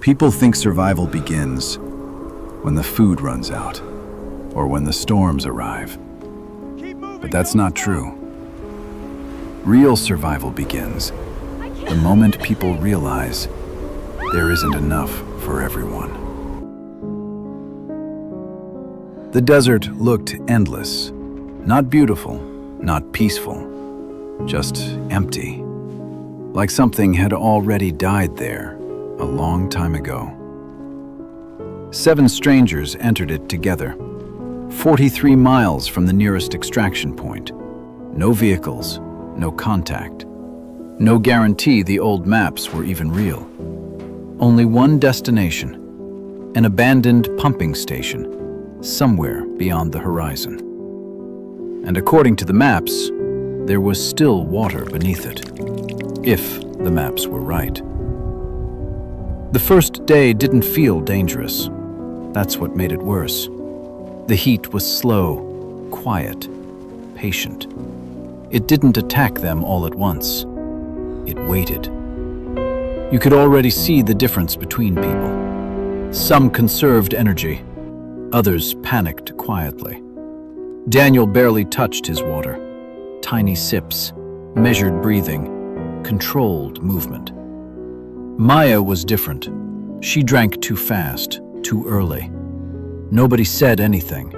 People think survival begins when the food runs out or when the storms arrive. But that's not true. Real survival begins the moment people realize there isn't enough for everyone. The desert looked endless, not beautiful, not peaceful, just empty, like something had already died there a long time ago. 7 strangers entered it together, 43 miles from the nearest extraction point. No vehicles, no contact, no guarantee the old maps were even real. Only one destination, an abandoned pumping station, somewhere beyond the horizon. And according to the maps, there was still water beneath it, if the maps were right. The first day didn't feel dangerous. That's what made it worse. The heat was slow, quiet, patient. It didn't attack them all at once. It waited. You could already see the difference between people. Some conserved energy, others panicked quietly. Daniel barely touched his water. Tiny sips, measured breathing, controlled movement. Maya was different. She drank too fast, too early. Nobody said anything,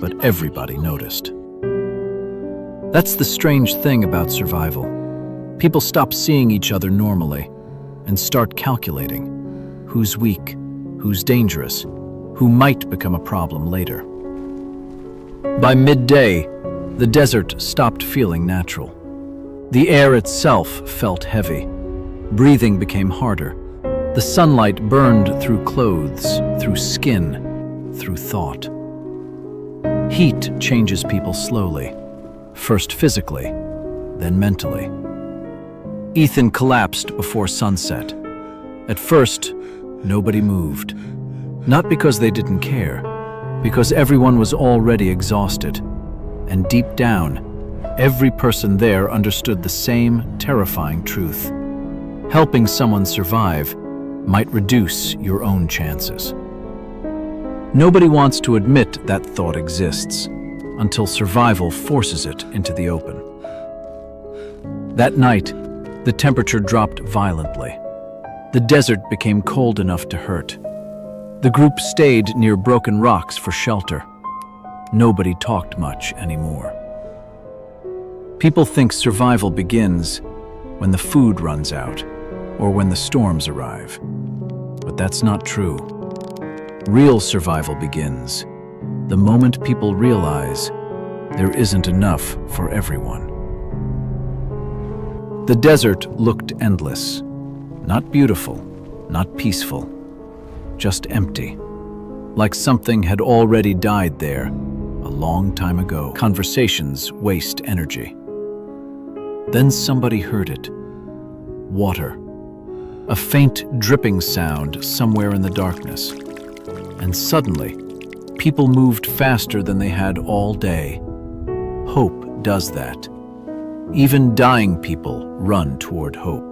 but everybody noticed. That's the strange thing about survival. People stop seeing each other normally and start calculating who's weak, who's dangerous, who might become a problem later. By midday, the desert stopped feeling natural. The air itself felt heavy. Breathing became harder. The sunlight burned through clothes, through skin, through thought. Heat changes people slowly, first physically, then mentally. Ethan collapsed before sunset. At first, nobody moved. Not because they didn't care, because everyone was already exhausted. And deep down, every person there understood the same terrifying truth. Helping someone survive might reduce your own chances. Nobody wants to admit that thought exists until survival forces it into the open. That night, the temperature dropped violently. The desert became cold enough to hurt. The group stayed near broken rocks for shelter. Nobody talked much anymore. People think survival begins when the food runs out or when the storms arrive. But that's not true. Real survival begins the moment people realize there isn't enough for everyone. The desert looked endless, not beautiful, not peaceful, just empty, like something had already died there a long time ago. Conversations waste energy. Then somebody heard it. Water. A faint dripping sound somewhere in the darkness. And suddenly, people moved faster than they had all day. Hope does that. Even dying people run toward hope.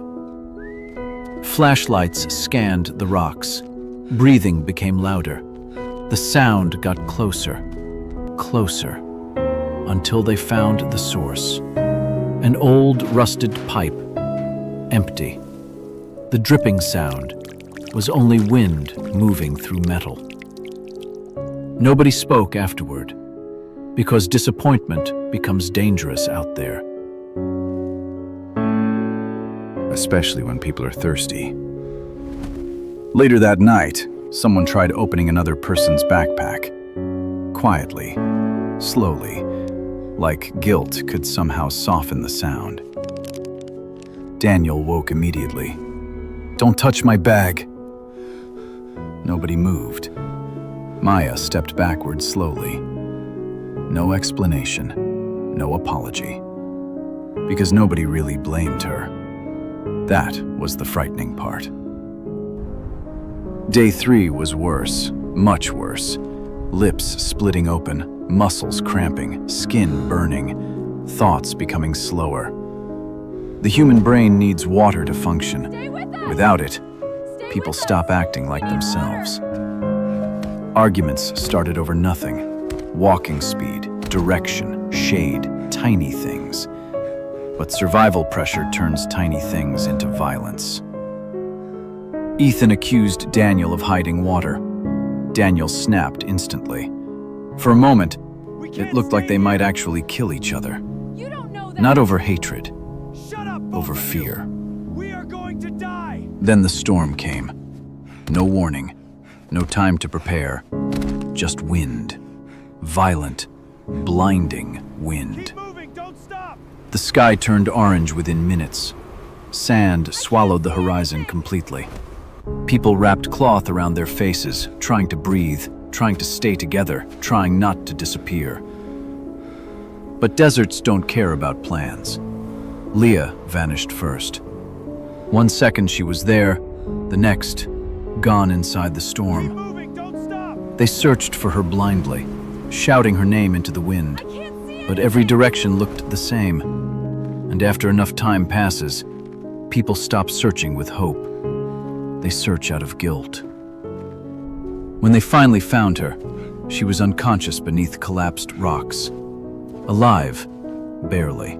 Flashlights scanned the rocks. Breathing became louder. The sound got closer, closer, until they found the source. An old rusted pipe, empty. The dripping sound was only wind moving through metal. Nobody spoke afterward, because disappointment becomes dangerous out there. Especially when people are thirsty. Later that night, someone tried opening another person's backpack. Quietly, slowly, like guilt could somehow soften the sound. Daniel woke immediately. "Don't touch my bag." Nobody moved. Maya stepped backward slowly. No explanation, no apology. Because nobody really blamed her. That was the frightening part. Day 3 was worse, much worse. Lips splitting open, muscles cramping, skin burning, thoughts becoming slower. The human brain needs water to function. Without it, people stop acting like themselves. Arguments started over nothing. Walking speed, direction, shade, tiny things. But survival pressure turns tiny things into violence. Ethan accused Daniel of hiding water. Daniel snapped instantly. For a moment, it looked like they might actually kill each other. Not over hatred, over fear. We are going to die. Then the storm came. No warning, no time to prepare. Just wind. Violent, blinding wind. Keep moving, don't stop. The sky turned orange within minutes. Sand swallowed the horizon completely. People wrapped cloth around their faces, trying to breathe, trying to stay together, trying not to disappear. But deserts don't care about plans. Leah vanished first. 1 second she was there, the next, gone inside the Keep storm. moving, don't stop. They searched for her blindly, shouting her name into the wind. But every direction looked the same. And after enough time passes, people stop searching with hope. They search out of guilt. When they finally found her, she was unconscious beneath collapsed rocks. Alive, barely.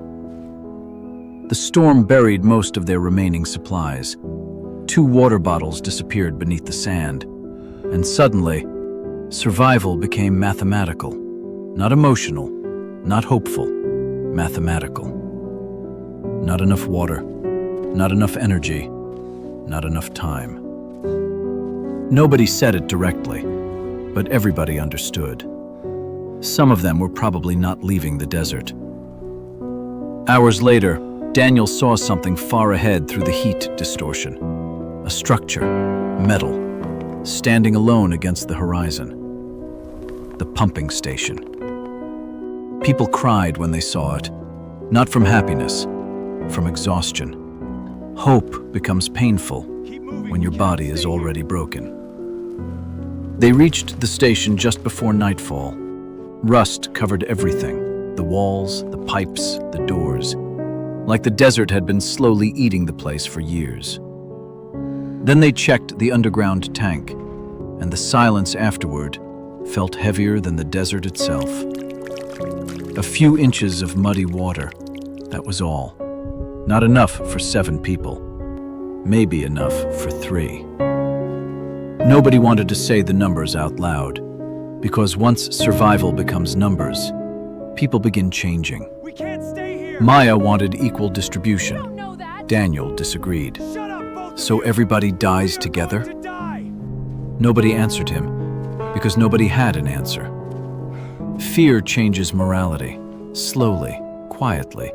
The storm buried most of their remaining supplies. 2 water bottles disappeared beneath the sand. And suddenly, survival became mathematical. Not emotional, not hopeful, mathematical. Not enough water, not enough energy, not enough time. Nobody said it directly, but everybody understood. Some of them were probably not leaving the desert. Hours later, Daniel saw something far ahead through the heat distortion. A structure, metal, standing alone against the horizon. The pumping station. People cried when they saw it, not from happiness, from exhaustion. Hope becomes painful when your body is already broken. They reached the station just before nightfall. Rust covered everything, the walls, the pipes, the doors, like the desert had been slowly eating the place for years. Then they checked the underground tank, and the silence afterward felt heavier than the desert itself. A few inches of muddy water, that was all. Not enough for 7 people. Maybe enough for 3. Nobody wanted to say the numbers out loud, because once survival becomes numbers, people begin changing. We can't stay here. Maya wanted equal distribution. You don't know that. Daniel disagreed. Shut up, both of So you. everybody dies We are together? going to die. Nobody answered him, because nobody had an answer. Fear changes morality, slowly, quietly,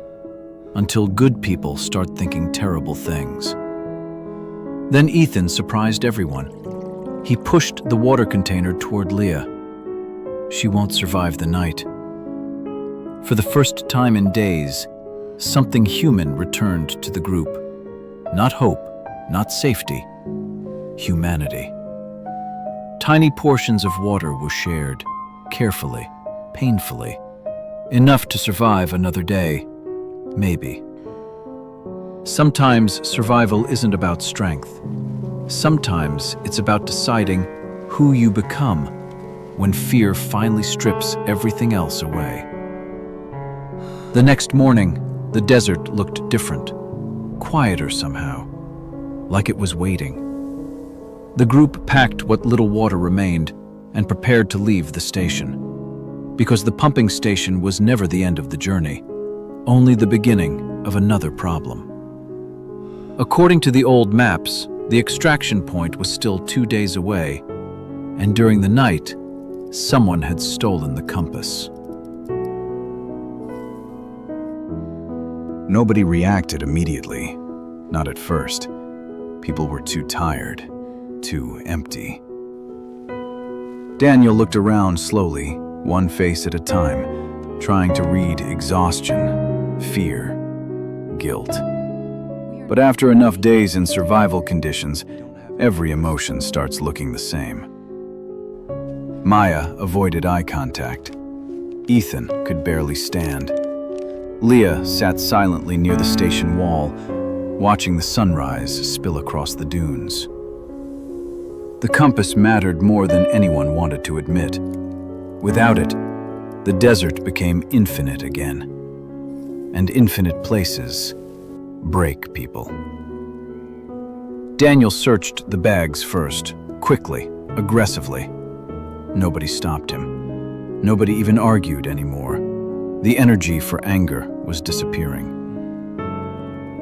until good people start thinking terrible things. Then Ethan surprised everyone. He pushed the water container toward Leah. She won't survive the night. For the first time in days, something human returned to the group. Not hope, not safety, humanity. Tiny portions of water were shared, carefully, painfully, enough to survive another day, maybe. Sometimes survival isn't about strength. Sometimes it's about deciding who you become when fear finally strips everything else away. The next morning, the desert looked different, quieter somehow, like it was waiting. The group packed what little water remained and prepared to leave the station, because the pumping station was never the end of the journey, only the beginning of another problem. According to the old maps, the extraction point was still 2 days away, and during the night, someone had stolen the compass. Nobody reacted immediately, not at first. People were too tired, too empty. Daniel looked around slowly, one face at a time, trying to read exhaustion, fear, guilt. But after enough days in survival conditions, every emotion starts looking the same. Maya avoided eye contact. Ethan could barely stand. Leah sat silently near the station wall, watching the sunrise spill across the dunes. The compass mattered more than anyone wanted to admit. Without it, the desert became infinite again. And infinite places break people. Daniel searched the bags first, quickly, aggressively. Nobody stopped him. Nobody even argued anymore. The energy for anger was disappearing.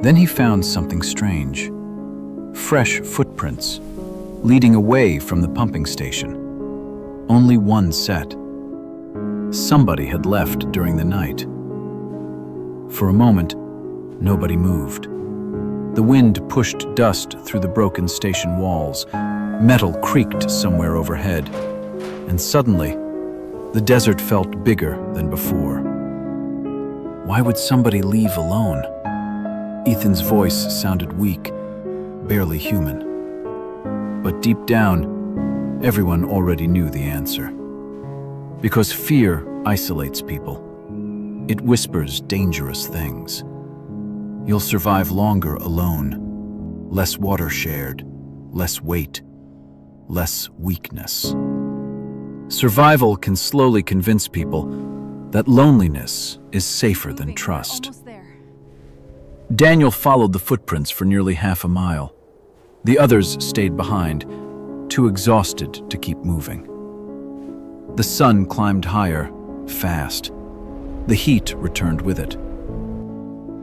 Then he found something strange. Fresh footprints, leading away from the pumping station. Only one set. Somebody had left during the night. For a moment, nobody moved. The wind pushed dust through the broken station walls. Metal creaked somewhere overhead. And suddenly, the desert felt bigger than before. Why would somebody leave alone? Ethan's voice sounded weak, barely human. But deep down, everyone already knew the answer. Because fear isolates people. It whispers dangerous things. You'll survive longer alone. Less water shared, less weight, less weakness. Survival can slowly convince people that loneliness is safer than trust. Almost there. Daniel followed the footprints for nearly half a mile. The others stayed behind, too exhausted to keep moving. The sun climbed higher, fast. The heat returned with it.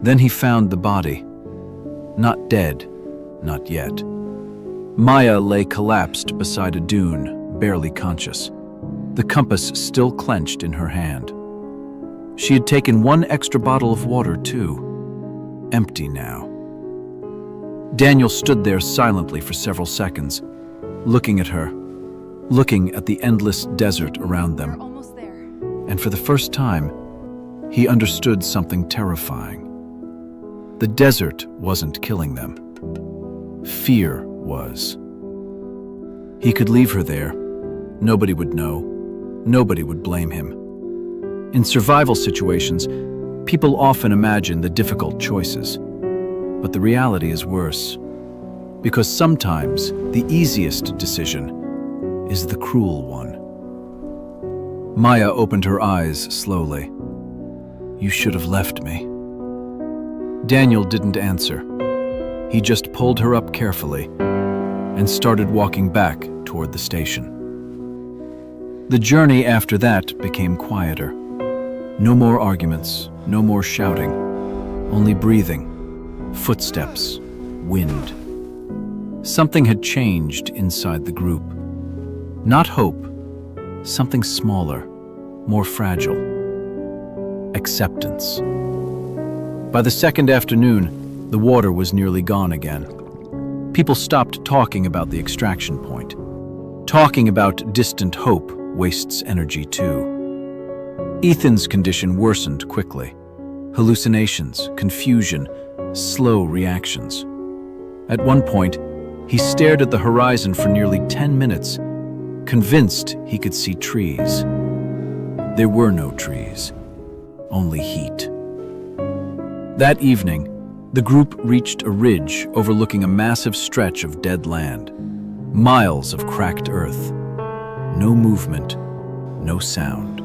Then he found the body. Not dead, not yet. Maya lay collapsed beside a dune, barely conscious. The compass still clenched in her hand. She had taken one extra bottle of water, too. Empty now. Daniel stood there silently for several seconds, looking at her, looking at the endless desert around We're them. almost there. And for the first time, he understood something terrifying. The desert wasn't killing them. Fear was. He could leave her there. Nobody would know. Nobody would blame him. In survival situations, people often imagine the difficult choices. But the reality is worse. Because sometimes the easiest decision is the cruel one. Maya opened her eyes slowly. You should have left me. Daniel didn't answer. He just pulled her up carefully and started walking back toward the station. The journey after that became quieter. No more arguments, no more shouting, only breathing, footsteps, wind. Something had changed inside the group. Not hope, something smaller, more fragile. Acceptance. By the second afternoon, the water was nearly gone again. People stopped talking about the extraction point. Talking about distant hope wastes energy too. Ethan's condition worsened quickly. Hallucinations, confusion, slow reactions. At one point, he stared at the horizon for nearly 10 minutes, convinced he could see trees. There were no trees, only heat. That evening, the group reached a ridge overlooking a massive stretch of dead land. Miles of cracked earth. No movement, no sound.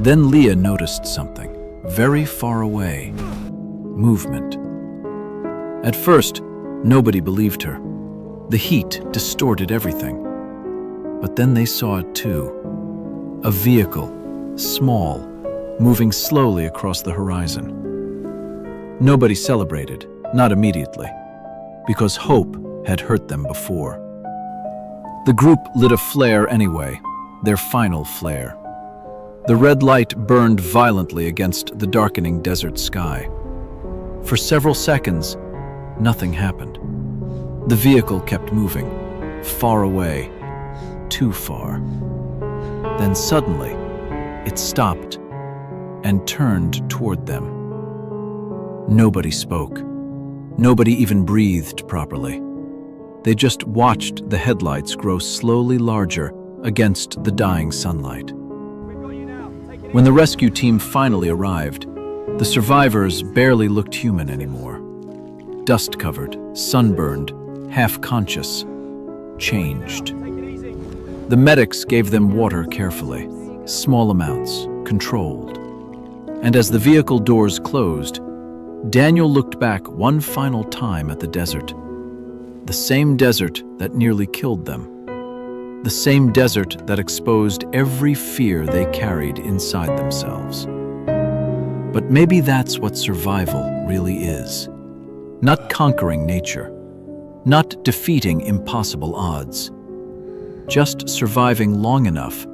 Then Leah noticed something, very far away. Movement. At first, nobody believed her. The heat distorted everything. But then they saw it too. A vehicle, small, moving slowly across the horizon. Nobody celebrated, not immediately, because hope had hurt them before. The group lit a flare anyway, their final flare. The red light burned violently against the darkening desert sky. For several seconds, nothing happened. The vehicle kept moving, far away, too far. Then suddenly, it stopped and turned toward them. Nobody spoke. Nobody even breathed properly. They just watched the headlights grow slowly larger against the dying sunlight. We've got you now. Take it When the rescue team finally arrived, the survivors barely looked human anymore. Dust-covered, sunburned, half-conscious. changed. Take it easy. The medics gave them water carefully, small amounts, controlled. And as the vehicle doors closed, Daniel looked back one final time at the desert. The same desert that nearly killed them. The same desert that exposed every fear they carried inside themselves. But maybe that's what survival really is. Not conquering nature, not defeating impossible odds, just surviving long enough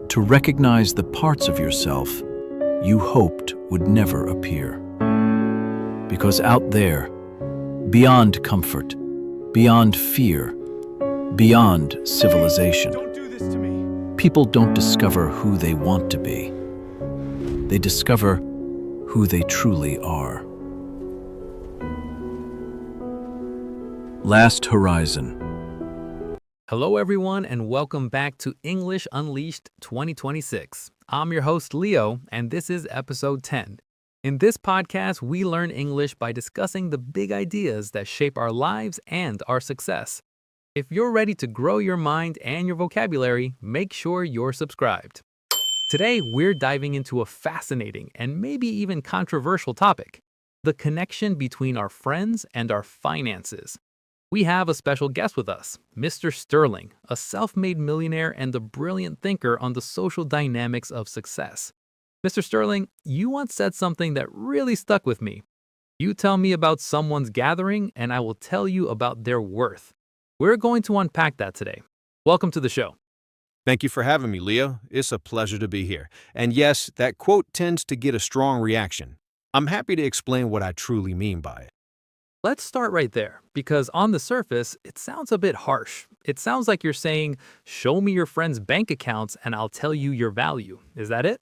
to recognize the parts of yourself you hoped would never appear. Because out there, beyond comfort, beyond fear, beyond civilization, Don't do this to me. people don't discover who they want to be. They discover who they truly are. Last Horizon. Hello, everyone, and welcome back to English Unleashed 2026. I'm your host, Leo, and this is episode 10. In this podcast, we learn English by discussing the big ideas that shape our lives and our success. If you're ready to grow your mind and your vocabulary, make sure you're subscribed. Today, we're diving into a fascinating and maybe even controversial topic: the connection between our friends and our finances. We have a special guest with us, Mr. Sterling, a self-made millionaire and a brilliant thinker on the social dynamics of success. Mr. Sterling, you once said something that really stuck with me. You tell me about someone's gathering, and I will tell you about their worth. We're going to unpack that today. Welcome to the show. Thank you for having me, Leo. It's a pleasure to be here. And yes, that quote tends to get a strong reaction. I'm happy to explain what I truly mean by it. Let's start right there, because on the surface, it sounds a bit harsh. It sounds like you're saying, show me your friends' bank accounts and I'll tell you your value. Is that it?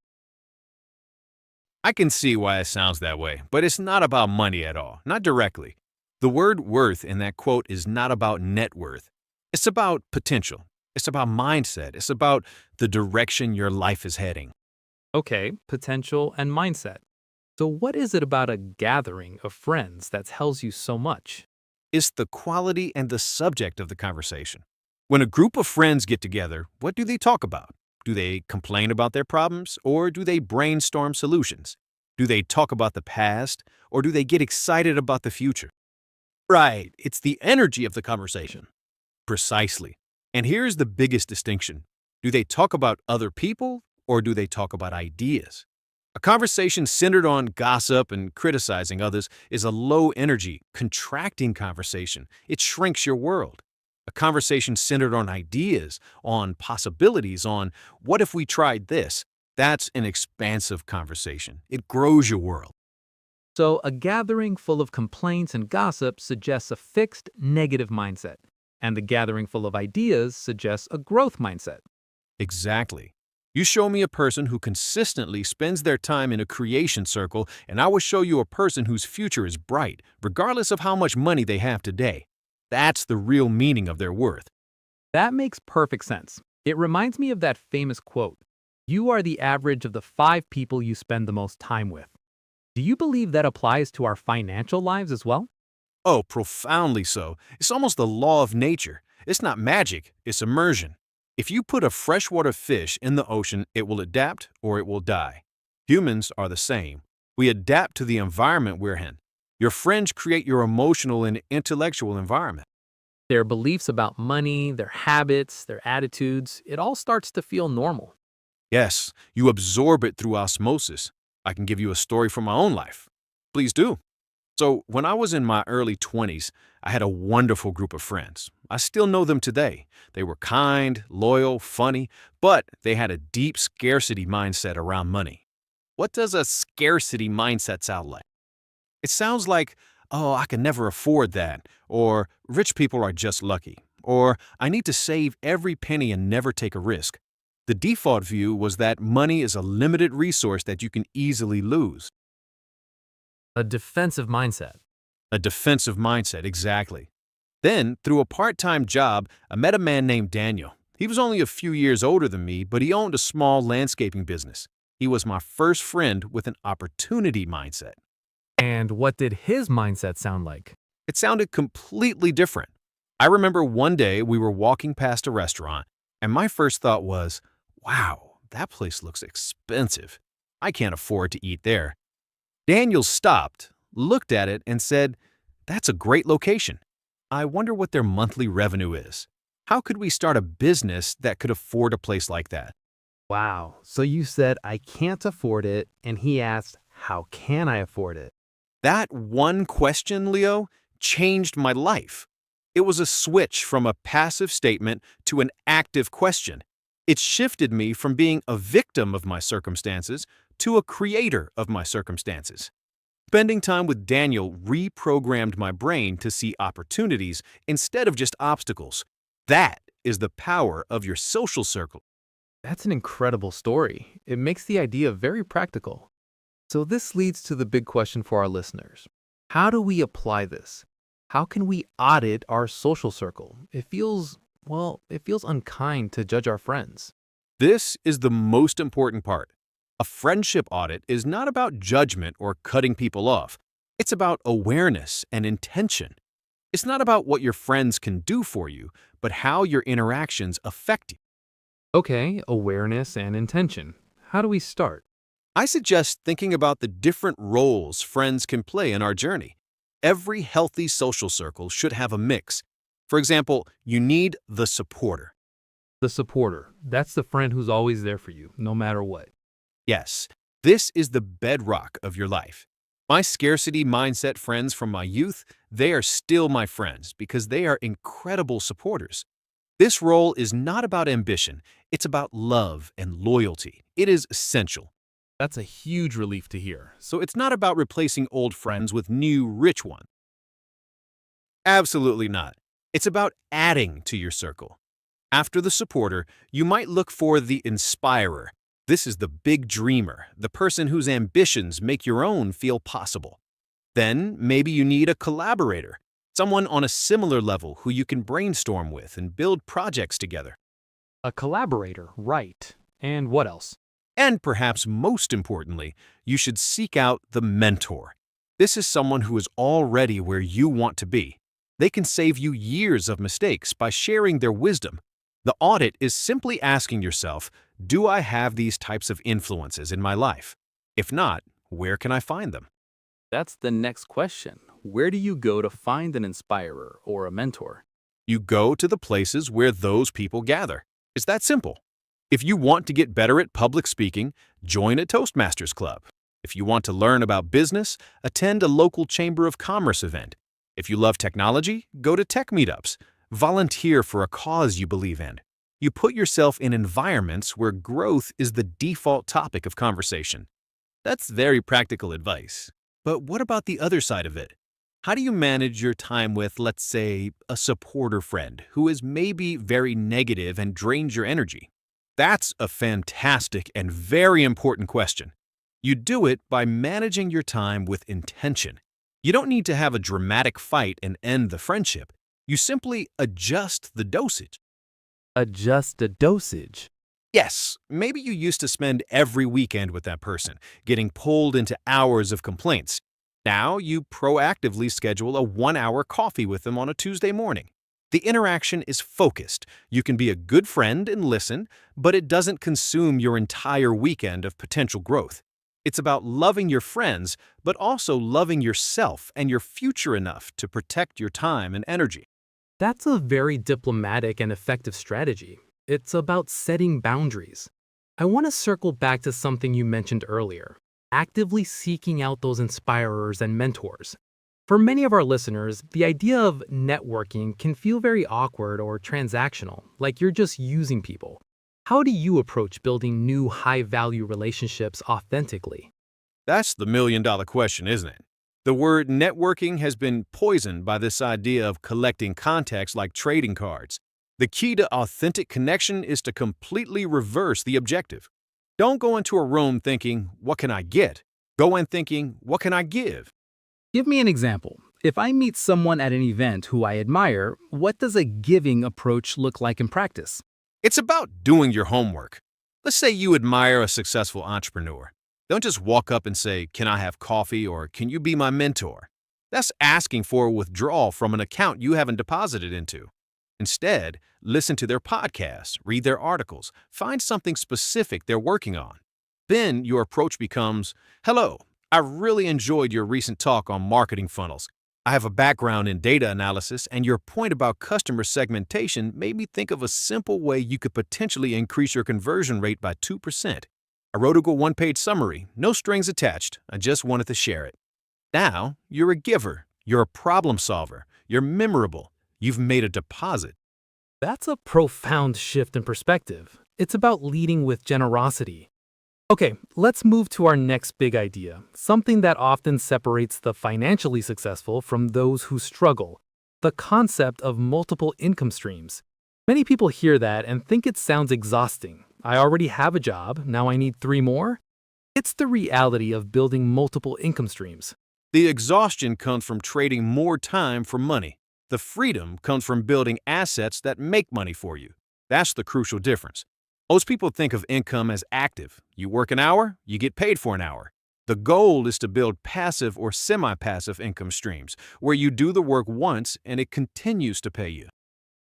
I can see why it sounds that way, but it's not about money at all, not directly. The word worth in that quote is not about net worth. It's about potential. It's about mindset. It's about the direction your life is heading. Okay, potential and mindset. So what is it about a gathering of friends that tells you so much? It's the quality and the subject of the conversation. When a group of friends get together, what do they talk about? Do they complain about their problems, or do they brainstorm solutions? Do they talk about the past, or do they get excited about the future? Right, it's the energy of the conversation. Precisely. And here's the biggest distinction. Do they talk about other people, or do they talk about ideas? A conversation centered on gossip and criticizing others is a low-energy, contracting conversation. It shrinks your world. A conversation centered on ideas, on possibilities, on what if we tried this, that's an expansive conversation. It grows your world. So a gathering full of complaints and gossip suggests a fixed, negative mindset, and the gathering full of ideas suggests a growth mindset. Exactly. You show me a person who consistently spends their time in a creation circle, and I will show you a person whose future is bright, regardless of how much money they have today. That's the real meaning of their worth. That makes perfect sense. It reminds me of that famous quote, "You are the average of the 5 people you spend the most time with." Do you believe that applies to our financial lives as well? Oh, profoundly so. It's almost the law of nature. It's not magic, it's immersion. If you put a freshwater fish in the ocean, it will adapt or it will die. Humans are the same. We adapt to the environment we're in. Your friends create your emotional and intellectual environment. Their beliefs about money, their habits, their attitudes, it all starts to feel normal. Yes, you absorb it through osmosis. I can give you a story from my own life. Please do. So, when I was in my early 20s, I had a wonderful group of friends. I still know them today. They were kind, loyal, funny, but they had a deep scarcity mindset around money. What does a scarcity mindset sound like? It sounds like, oh, I can never afford that, or rich people are just lucky, or I need to save every penny and never take a risk. The default view was that money is a limited resource that you can easily lose. A defensive mindset. A defensive mindset, exactly. Then, through a part-time job, I met a man named Daniel. He was only a few years older than me, but he owned a small landscaping business. He was my first friend with an opportunity mindset. And what did his mindset sound like? It sounded completely different. I remember one day we were walking past a restaurant, and my first thought was, wow, that place looks expensive. I can't afford to eat there. Daniel stopped, looked at it, and said, that's a great location. I wonder what their monthly revenue is. How could we start a business that could afford a place like that? Wow. So you said, I can't afford it, and he asked, how can I afford it? That one question, Leo, changed my life. It was a switch from a passive statement to an active question. It shifted me from being a victim of my circumstances to a creator of my circumstances. Spending time with Daniel reprogrammed my brain to see opportunities instead of just obstacles. That is the power of your social circle. That's an incredible story. It makes the idea very practical. So this leads to the big question for our listeners. How do we apply this? How can we audit our social circle? It feels unkind to judge our friends. This is the most important part. A friendship audit is not about judgment or cutting people off. It's about awareness and intention. It's not about what your friends can do for you, but how your interactions affect you. Okay, awareness and intention. How do we start? I suggest thinking about the different roles friends can play in our journey. Every healthy social circle should have a mix. For example, you need the supporter. The supporter. That's the friend who's always there for you, no matter what. Yes, this is the bedrock of your life. My scarcity mindset friends from my youth, they are still my friends because they are incredible supporters. This role is not about ambition, it's about love and loyalty. It is essential. That's a huge relief to hear. So it's not about replacing old friends with new, rich ones. Absolutely not. It's about adding to your circle. After the supporter, you might look for the inspirer. This is the big dreamer, the person whose ambitions make your own feel possible. Then maybe you need a collaborator, someone on a similar level who you can brainstorm with and build projects together. A collaborator, right. And what else? And perhaps most importantly, you should seek out the mentor. This is someone who is already where you want to be. They can save you years of mistakes by sharing their wisdom. The audit is simply asking yourself, do I have these types of influences in my life? If not, where can I find them? That's the next question. Where do you go to find an inspirer or a mentor? You go to the places where those people gather. It's that simple. If you want to get better at public speaking, join a Toastmasters club. If you want to learn about business, attend a local Chamber of Commerce event. If you love technology, go to tech meetups. Volunteer for a cause you believe in. You put yourself in environments where growth is the default topic of conversation. That's very practical advice. But what about the other side of it? How do you manage your time with, let's say, a supporter friend who is maybe very negative and drains your energy? That's a fantastic and very important question. You do it by managing your time with intention. You don't need to have a dramatic fight and end the friendship. You simply adjust the dosage. Adjust the dosage. Yes, maybe you used to spend every weekend with that person, getting pulled into hours of complaints. Now you proactively schedule a 1-hour coffee with them on a Tuesday morning. The interaction is focused. You can be a good friend and listen, but it doesn't consume your entire weekend of potential growth. It's about loving your friends, but also loving yourself and your future enough to protect your time and energy. That's a very diplomatic and effective strategy. It's about setting boundaries. I want to circle back to something you mentioned earlier, actively seeking out those inspirers and mentors. For many of our listeners, the idea of networking can feel very awkward or transactional, like you're just using people. How do you approach building new high-value relationships authentically? That's the million-dollar question, isn't it? The word networking has been poisoned by this idea of collecting contacts like trading cards. The key to authentic connection is to completely reverse the objective. Don't go into a room thinking, what can I get? Go in thinking, what can I give? Give me an example. If I meet someone at an event who I admire, what does a giving approach look like in practice? It's about doing your homework. Let's say you admire a successful entrepreneur. Don't just walk up and say, can I have coffee or can you be my mentor? That's asking for a withdrawal from an account you haven't deposited into. Instead, listen to their podcasts, read their articles, find something specific they're working on. Then your approach becomes, "Hello, I really enjoyed your recent talk on marketing funnels. I have a background in data analysis, and your point about customer segmentation made me think of a simple way you could potentially increase your conversion rate by 2%. I wrote a good one-page summary, no strings attached. I just wanted to share it." Now, you're a giver, you're a problem solver, you're memorable, you've made a deposit. That's a profound shift in perspective. It's about leading with generosity. Okay, let's move to our next big idea, something that often separates the financially successful from those who struggle: the concept of multiple income streams. Many people hear that and think it sounds exhausting. I already have a job, now I need 3 more? It's the reality of building multiple income streams. The exhaustion comes from trading more time for money. The freedom comes from building assets that make money for you. That's the crucial difference. Most people think of income as active. You work an hour, you get paid for an hour. The goal is to build passive or semi-passive income streams, where you do the work once and it continues to pay you.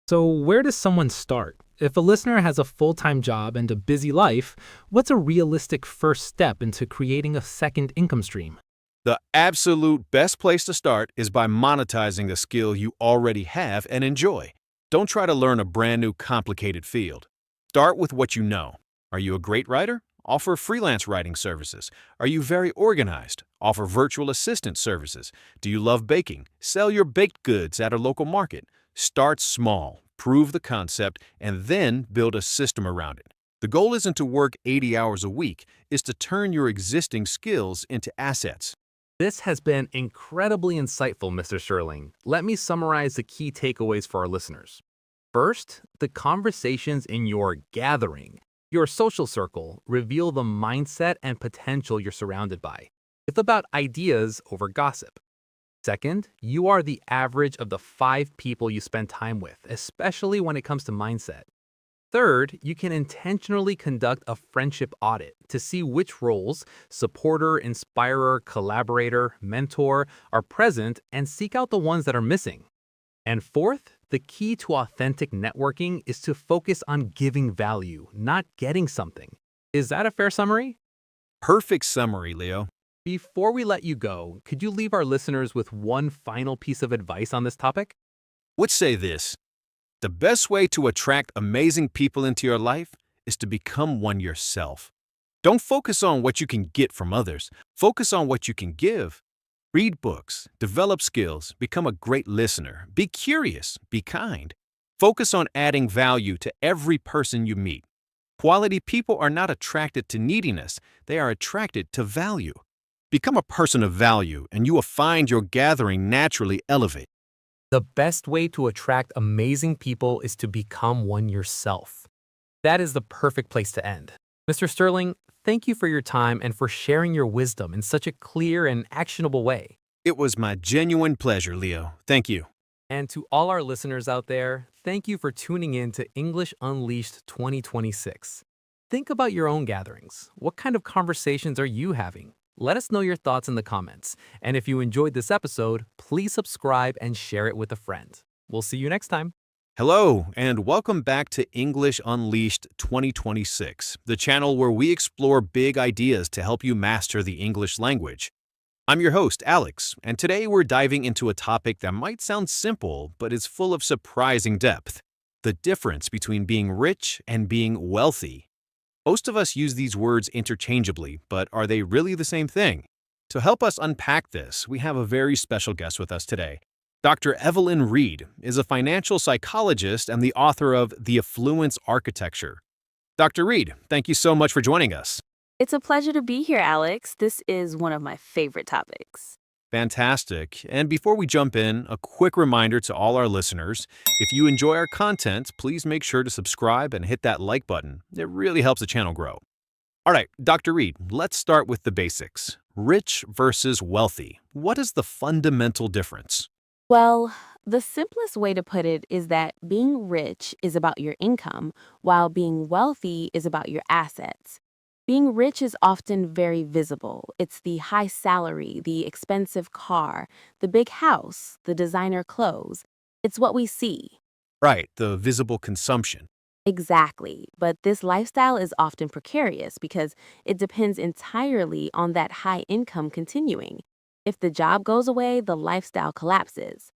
So, where does someone start? If a listener has a full-time job and a busy life, what's a realistic first step into creating a second income stream? The absolute best place to start is by monetizing the skill you already have and enjoy. Don't try to learn a brand new complicated field. Start with what you know. Are you a great writer? Offer freelance writing services. Are you very organized? Offer virtual assistant services. Do you love baking? Sell your baked goods at a local market. Start small, prove the concept, and then build a system around it. The goal isn't to work 80 hours a week, it's to turn your existing skills into assets. This has been incredibly insightful, Mr. Sterling. Let me summarize the key takeaways for our listeners. First, the conversations in your gathering, your social circle, reveal the mindset and potential you're surrounded by. It's about ideas over gossip. Second, you are the average of the 5 people you spend time with, especially when it comes to mindset. Third, you can intentionally conduct a friendship audit to see which roles, supporter, inspirer, collaborator, mentor, are present and seek out the ones that are missing. And fourth, the key to authentic networking is to focus on giving value, not getting something. Is that a fair summary? Perfect summary, Leo. Before we let you go, could you leave our listeners with one final piece of advice on this topic? Would say this: the best way to attract amazing people into your life is to become one yourself. Don't focus on what you can get from others. Focus on what you can give. Read books, develop skills, become a great listener, be curious, be kind. Focus on adding value to every person you meet. Quality people are not attracted to neediness, they are attracted to value. Become a person of value, and you will find your gathering naturally elevate. The best way to attract amazing people is to become one yourself. That is the perfect place to end. Mr. Sterling, thank you for your time and for sharing your wisdom in such a clear and actionable way. It was my genuine pleasure, Leo. Thank you. And to all our listeners out there, thank you for tuning in to English Unleashed 2026. Think about your own gatherings. What kind of conversations are you having? Let us know your thoughts in the comments. And if you enjoyed this episode, please subscribe and share it with a friend. We'll see you next time. Hello, and welcome back to English Unleashed 2026, the channel where we explore big ideas to help you master the English language. I'm your host, Alex, and today we're diving into a topic that might sound simple, but is full of surprising depth: the difference between being rich and being wealthy. Most of us use these words interchangeably, but are they really the same thing? To help us unpack this, we have a very special guest with us today. Dr. Evelyn Reed is a financial psychologist and the author of The Affluence Architecture. Dr. Reed, thank you so much for joining us. It's a pleasure to be here, Alex. This is one of my favorite topics. Fantastic. And before we jump in, a quick reminder to all our listeners: if you enjoy our content, please make sure to subscribe and hit that like button. It really helps the channel grow. All right, Dr. Reed, let's start with the basics. Rich versus wealthy. What is the fundamental difference? Well, the simplest way to put it is that being rich is about your income, while being wealthy is about your assets. Being rich is often very visible. It's the high salary, the expensive car, the big house, the designer clothes. It's what we see. Right, the visible consumption. Exactly. But this lifestyle is often precarious because it depends entirely on that high income continuing. If the job goes away, the lifestyle collapses.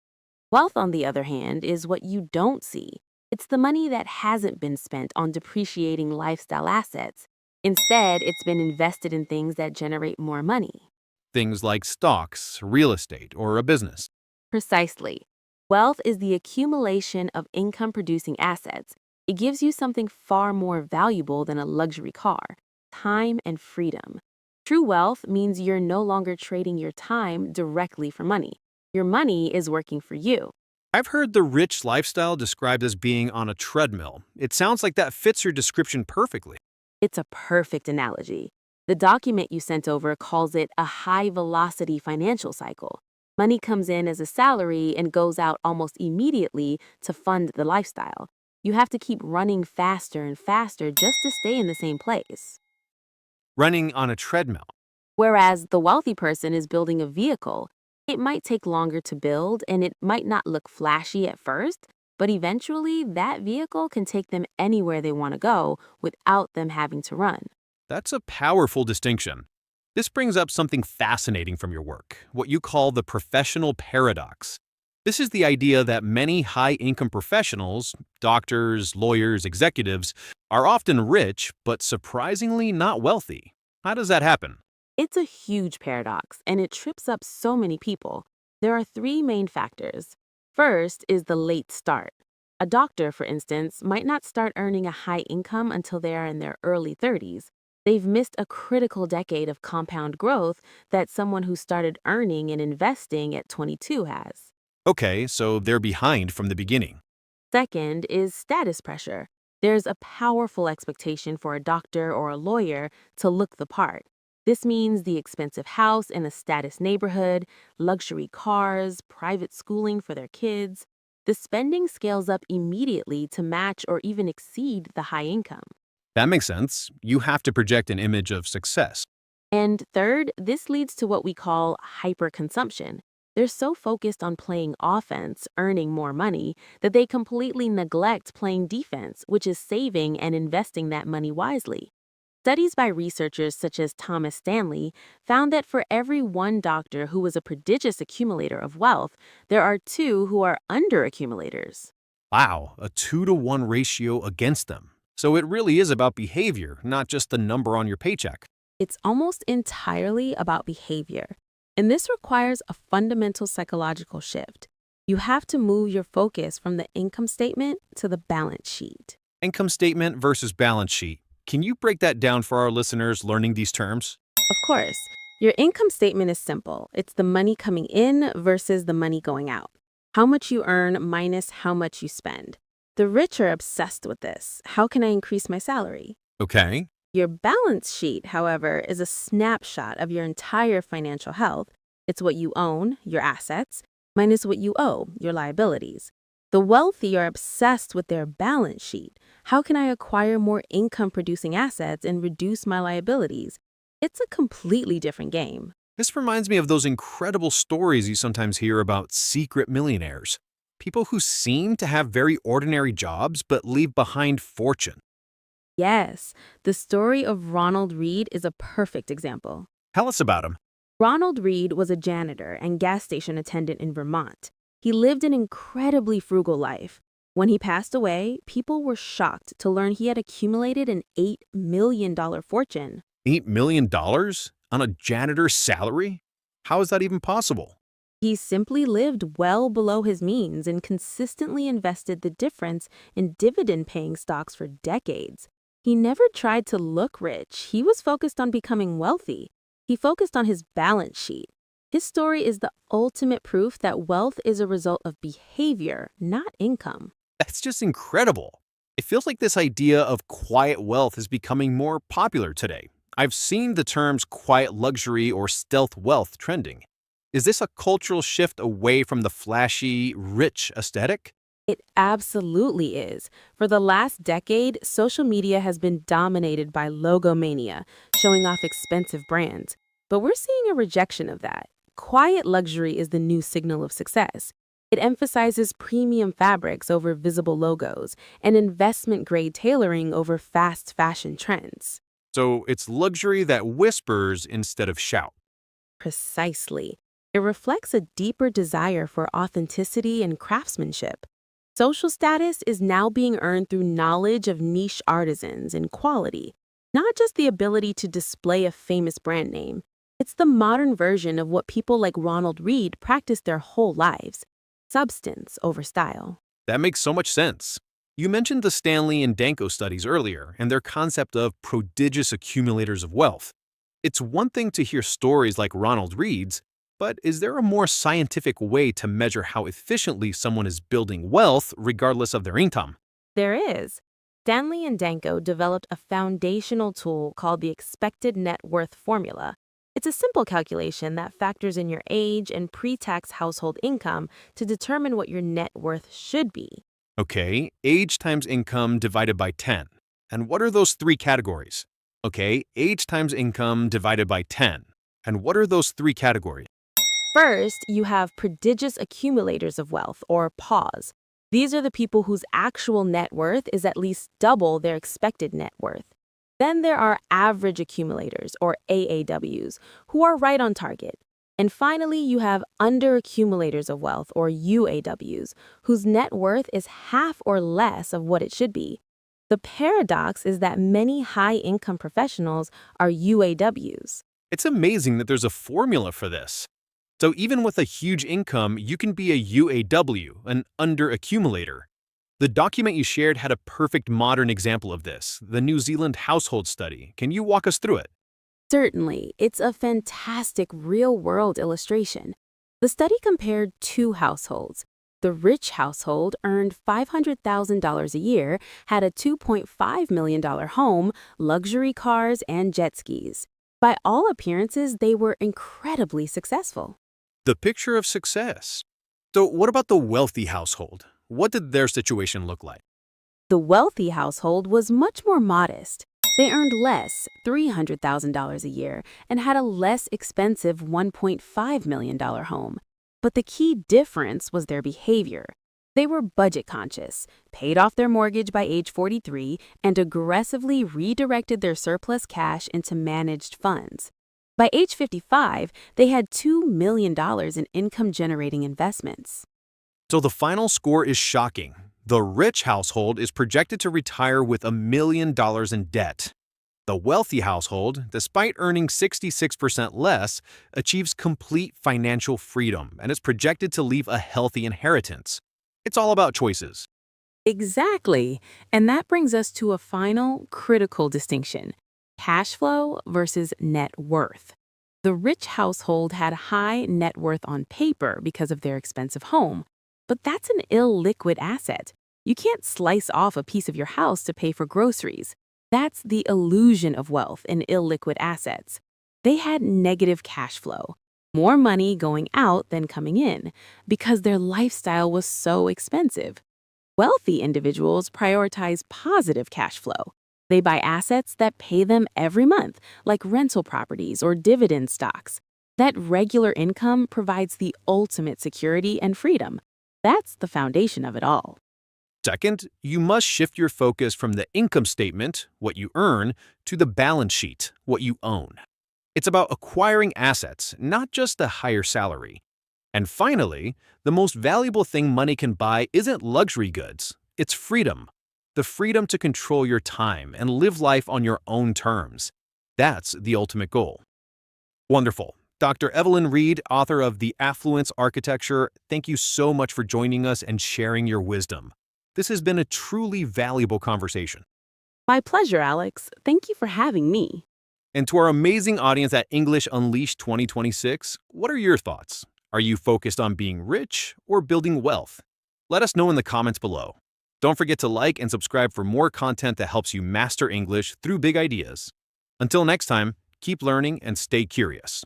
Wealth, on the other hand, is what you don't see. It's the money that hasn't been spent on depreciating lifestyle assets. Instead, it's been invested in things that generate more money. Things like stocks, real estate, or a business. Precisely. Wealth is the accumulation of income producing assets. It gives you something far more valuable than a luxury car: time and freedom. True wealth means you're no longer trading your time directly for money. Your money is working for you. I've heard the rich lifestyle described as being on a treadmill. It sounds like that fits your description perfectly. It's a perfect analogy. The document you sent over calls it a high velocity financial cycle. Money comes in as a salary and goes out almost immediately to fund the lifestyle. You have to keep running faster and faster just to stay in the same place. Running on a treadmill. Whereas the wealthy person is building a vehicle. It might take longer to build and it might not look flashy at first, but eventually that vehicle can take them anywhere they want to go without them having to run. That's a powerful distinction. This brings up something fascinating from your work, what you call the professional paradox. This is the idea that many high-income professionals, doctors, lawyers, executives, are often rich but surprisingly not wealthy. How does that happen? It's a huge paradox and it trips up so many people. There are three main factors. First is the late start. A doctor, for instance, might not start earning a high income until they are in their early 30s. They've missed a critical decade of compound growth that someone who started earning and investing at 22 has. Okay, so they're behind from the beginning. Second is status pressure. There's a powerful expectation for a doctor or a lawyer to look the part. This means the expensive house in a status neighborhood, luxury cars, private schooling for their kids. The spending scales up immediately to match or even exceed the high income. That makes sense. You have to project an image of success. And third, this leads to what we call hyperconsumption. They're so focused on playing offense, earning more money, that they completely neglect playing defense, which is saving and investing that money wisely. Studies by researchers such as Thomas Stanley found that for every one doctor who was a prodigious accumulator of wealth, there are two who are underaccumulators. Wow, a 2-to-1 ratio against them. So it really is about behavior, not just the number on your paycheck. It's almost entirely about behavior. And this requires a fundamental psychological shift. You have to move your focus from the income statement to the balance sheet. Income statement versus balance sheet. Can you break that down for our listeners learning these terms? Of course, your income statement is simple. It's the money coming in versus the money going out. How much you earn minus how much you spend. The rich are obsessed with this. How can I increase my salary? Okay. Your balance sheet, however, is a snapshot of your entire financial health. It's what you own, your assets, minus what you owe, your liabilities. The wealthy are obsessed with their balance sheet. How can I acquire more income-producing assets and reduce my liabilities? It's a completely different game. This reminds me of those incredible stories you sometimes hear about secret millionaires. People who seem to have very ordinary jobs but leave behind fortune. Yes, the story of Ronald Reed is a perfect example. Tell us about them. Ronald Reed was a janitor and gas station attendant in Vermont. He lived an incredibly frugal life. When he passed away, people were shocked to learn he had accumulated an $8 million fortune. $8 million on a janitor's salary? How is that even possible? He simply lived well below his means and consistently invested the difference in dividend-paying stocks for decades. He never tried to look rich. He was focused on becoming wealthy. He focused on his balance sheet. His story is the ultimate proof that wealth is a result of behavior, not income. That's just incredible. It feels like this idea of quiet wealth is becoming more popular today. I've seen the terms quiet luxury or stealth wealth trending. Is this a cultural shift away from the flashy, rich aesthetic? It absolutely is. For the last decade, social media has been dominated by logomania, showing off expensive brands. But we're seeing a rejection of that. Quiet luxury is the new signal of success. It emphasizes premium fabrics over visible logos and investment grade tailoring over fast fashion trends. So it's luxury that whispers instead of shout. Precisely. It reflects a deeper desire for authenticity and craftsmanship. Social status is now being earned through knowledge of niche artisans and quality, not just the ability to display a famous brand name. It's the modern version of what people like Ronald Reed practiced their whole lives: substance over style. That makes so much sense. You mentioned the Stanley and Danko studies earlier and their concept of prodigious accumulators of wealth. It's one thing to hear stories like Ronald Reed's, but is there a more scientific way to measure how efficiently someone is building wealth regardless of their income? There is. Stanley and Danko developed a foundational tool called the expected net worth formula. It's a simple calculation that factors in your age and pre-tax household income to determine what your net worth should be. Okay, age times income divided by 10. And what are those three categories? Okay, age times income divided by 10. And what are those three categories? First, you have prodigious accumulators of wealth, or PAWs. These are the people whose actual net worth is at least double their expected net worth. Then there are average accumulators, or AAWs, who are right on target. And finally, you have underaccumulators of wealth, or UAWs, whose net worth is half or less of what it should be. The paradox is that many high-income professionals are UAWs. It's amazing that there's a formula for this. So even with a huge income, you can be a UAW, an underaccumulator. The document you shared had a perfect modern example of this, the New Zealand household study. Can you walk us through it? Certainly, it's a fantastic real-world illustration. The study compared two households. The rich household earned $500,000 a year, had a $2.5 million home, luxury cars, and jet skis. By all appearances, they were incredibly successful. The picture of success. So what about the wealthy household? What did their situation look like? The wealthy household was much more modest. They earned less, $300,000 a year, and had a less expensive $1.5 million home. But the key difference was their behavior. They were budget conscious, paid off their mortgage by age 43, and aggressively redirected their surplus cash into managed funds. By age 55, they had $2 million in income-generating investments. So the final score is shocking. The rich household is projected to retire with $1 million in debt. The wealthy household, despite earning 66% less, achieves complete financial freedom and is projected to leave a healthy inheritance. It's all about choices. Exactly. And that brings us to a final critical distinction: cash flow versus net worth. The rich household had high net worth on paper because of their expensive home, but that's an illiquid asset. You can't slice off a piece of your house to pay for groceries. That's the illusion of wealth in illiquid assets. They had negative cash flow, more money going out than coming in, because their lifestyle was so expensive. Wealthy individuals prioritize positive cash flow. They buy assets that pay them every month, like rental properties or dividend stocks. That regular income provides the ultimate security and freedom. That's the foundation of it all. Second, you must shift your focus from the income statement, what you earn, to the balance sheet, what you own. It's about acquiring assets, not just a higher salary. And finally, the most valuable thing money can buy isn't luxury goods, it's freedom. The freedom to control your time and live life on your own terms. That's the ultimate goal. Wonderful. Dr. Evelyn Reed, author of The Affluence Architecture, thank you so much for joining us and sharing your wisdom. This has been a truly valuable conversation. My pleasure, Alex. Thank you for having me. And to our amazing audience at English Unleashed 2026, what are your thoughts? Are you focused on being rich or building wealth? Let us know in the comments below. Don't forget to like and subscribe for more content that helps you master English through big ideas. Until next time, keep learning and stay curious.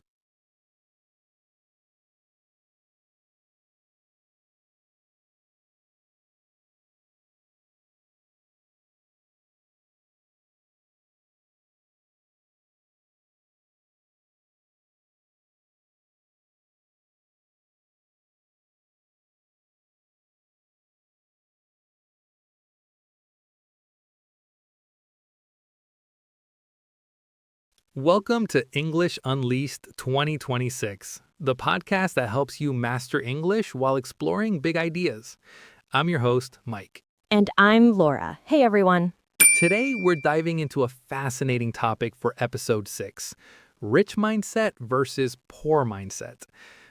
Welcome to English Unleashed 2026, the podcast that helps you master English while exploring big ideas. I'm your host, Mike. And I'm Laura. Hey, everyone. Today, we're diving into a fascinating topic for episode 6, rich mindset versus poor mindset.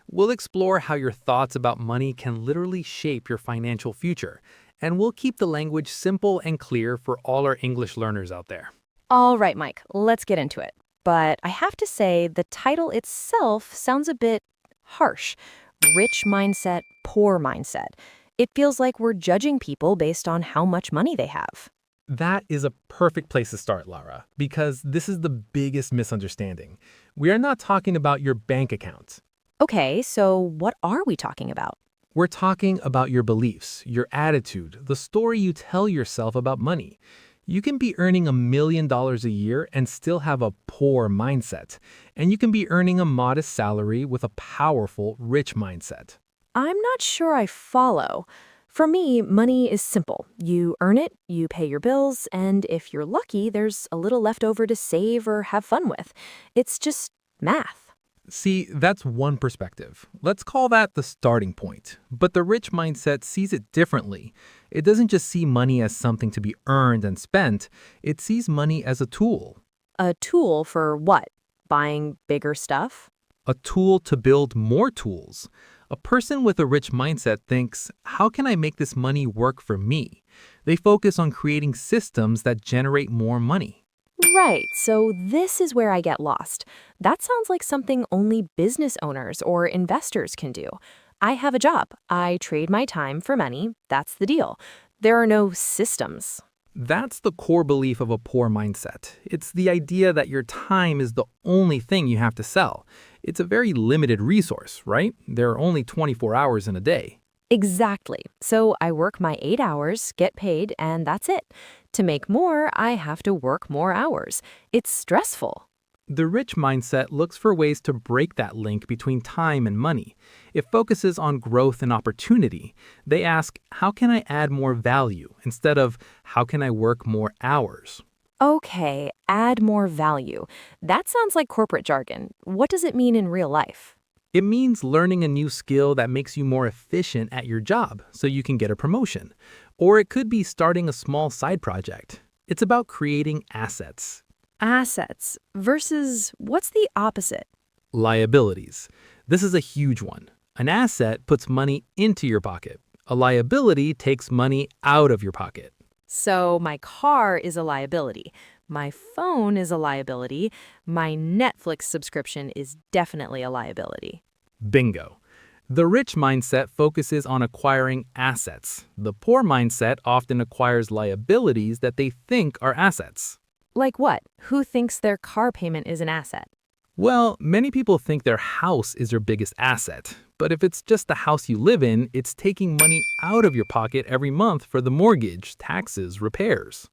We'll explore how your thoughts about money can literally shape your financial future, and we'll keep the language simple and clear for all our English learners out there. All right, Mike, let's get into it. But I have to say, the title itself sounds a bit harsh. Rich mindset, poor mindset. It feels like we're judging people based on how much money they have. That is a perfect place to start, Lara, because this is the biggest misunderstanding. We are not talking about your bank account. Okay, so what are we talking about? We're talking about your beliefs, your attitude, the story you tell yourself about money. You can be earning $1 million a year and still have a poor mindset. And you can be earning a modest salary with a powerful, rich mindset. I'm not sure I follow. For me, money is simple. You earn it, you pay your bills, and if you're lucky, there's a little left over to save or have fun with. It's just math. See, that's one perspective. Let's call that the starting point. But the rich mindset sees it differently. It doesn't just see money as something to be earned and spent. It sees money as a tool. A tool for what? Buying bigger stuff? A tool to build more tools. A person with a rich mindset thinks, how can I make this money work for me? They focus on creating systems that generate more money. Right, so this is where I get lost. That sounds like something only business owners or investors can do. I have a job. I trade my time for money. That's the deal. There are no systems. That's the core belief of a poor mindset. It's the idea that your time is the only thing you have to sell. It's a very limited resource, right? There are only 24 hours in a day. Exactly. So I work my 8 hours, get paid, and that's it. To make more, I have to work more hours. It's stressful. The rich mindset looks for ways to break that link between time and money. It focuses on growth and opportunity. They ask, how can I add more value? Instead of, how can I work more hours? Okay, add more value. That sounds like corporate jargon. What does it mean in real life? It means learning a new skill that makes you more efficient at your job so you can get a promotion. Or it could be starting a small side project. It's about creating assets. Assets versus what's the opposite? Liabilities. This is a huge one. An asset puts money into your pocket. A liability takes money out of your pocket. So my car is a liability. My phone is a liability. My Netflix subscription is definitely a liability. Bingo. The rich mindset focuses on acquiring assets. The poor mindset often acquires liabilities that they think are assets. Like what? Who thinks their car payment is an asset? Well, many people think their house is their biggest asset. But if it's just the house you live in, it's taking money out of your pocket every month for the mortgage, taxes, repairs.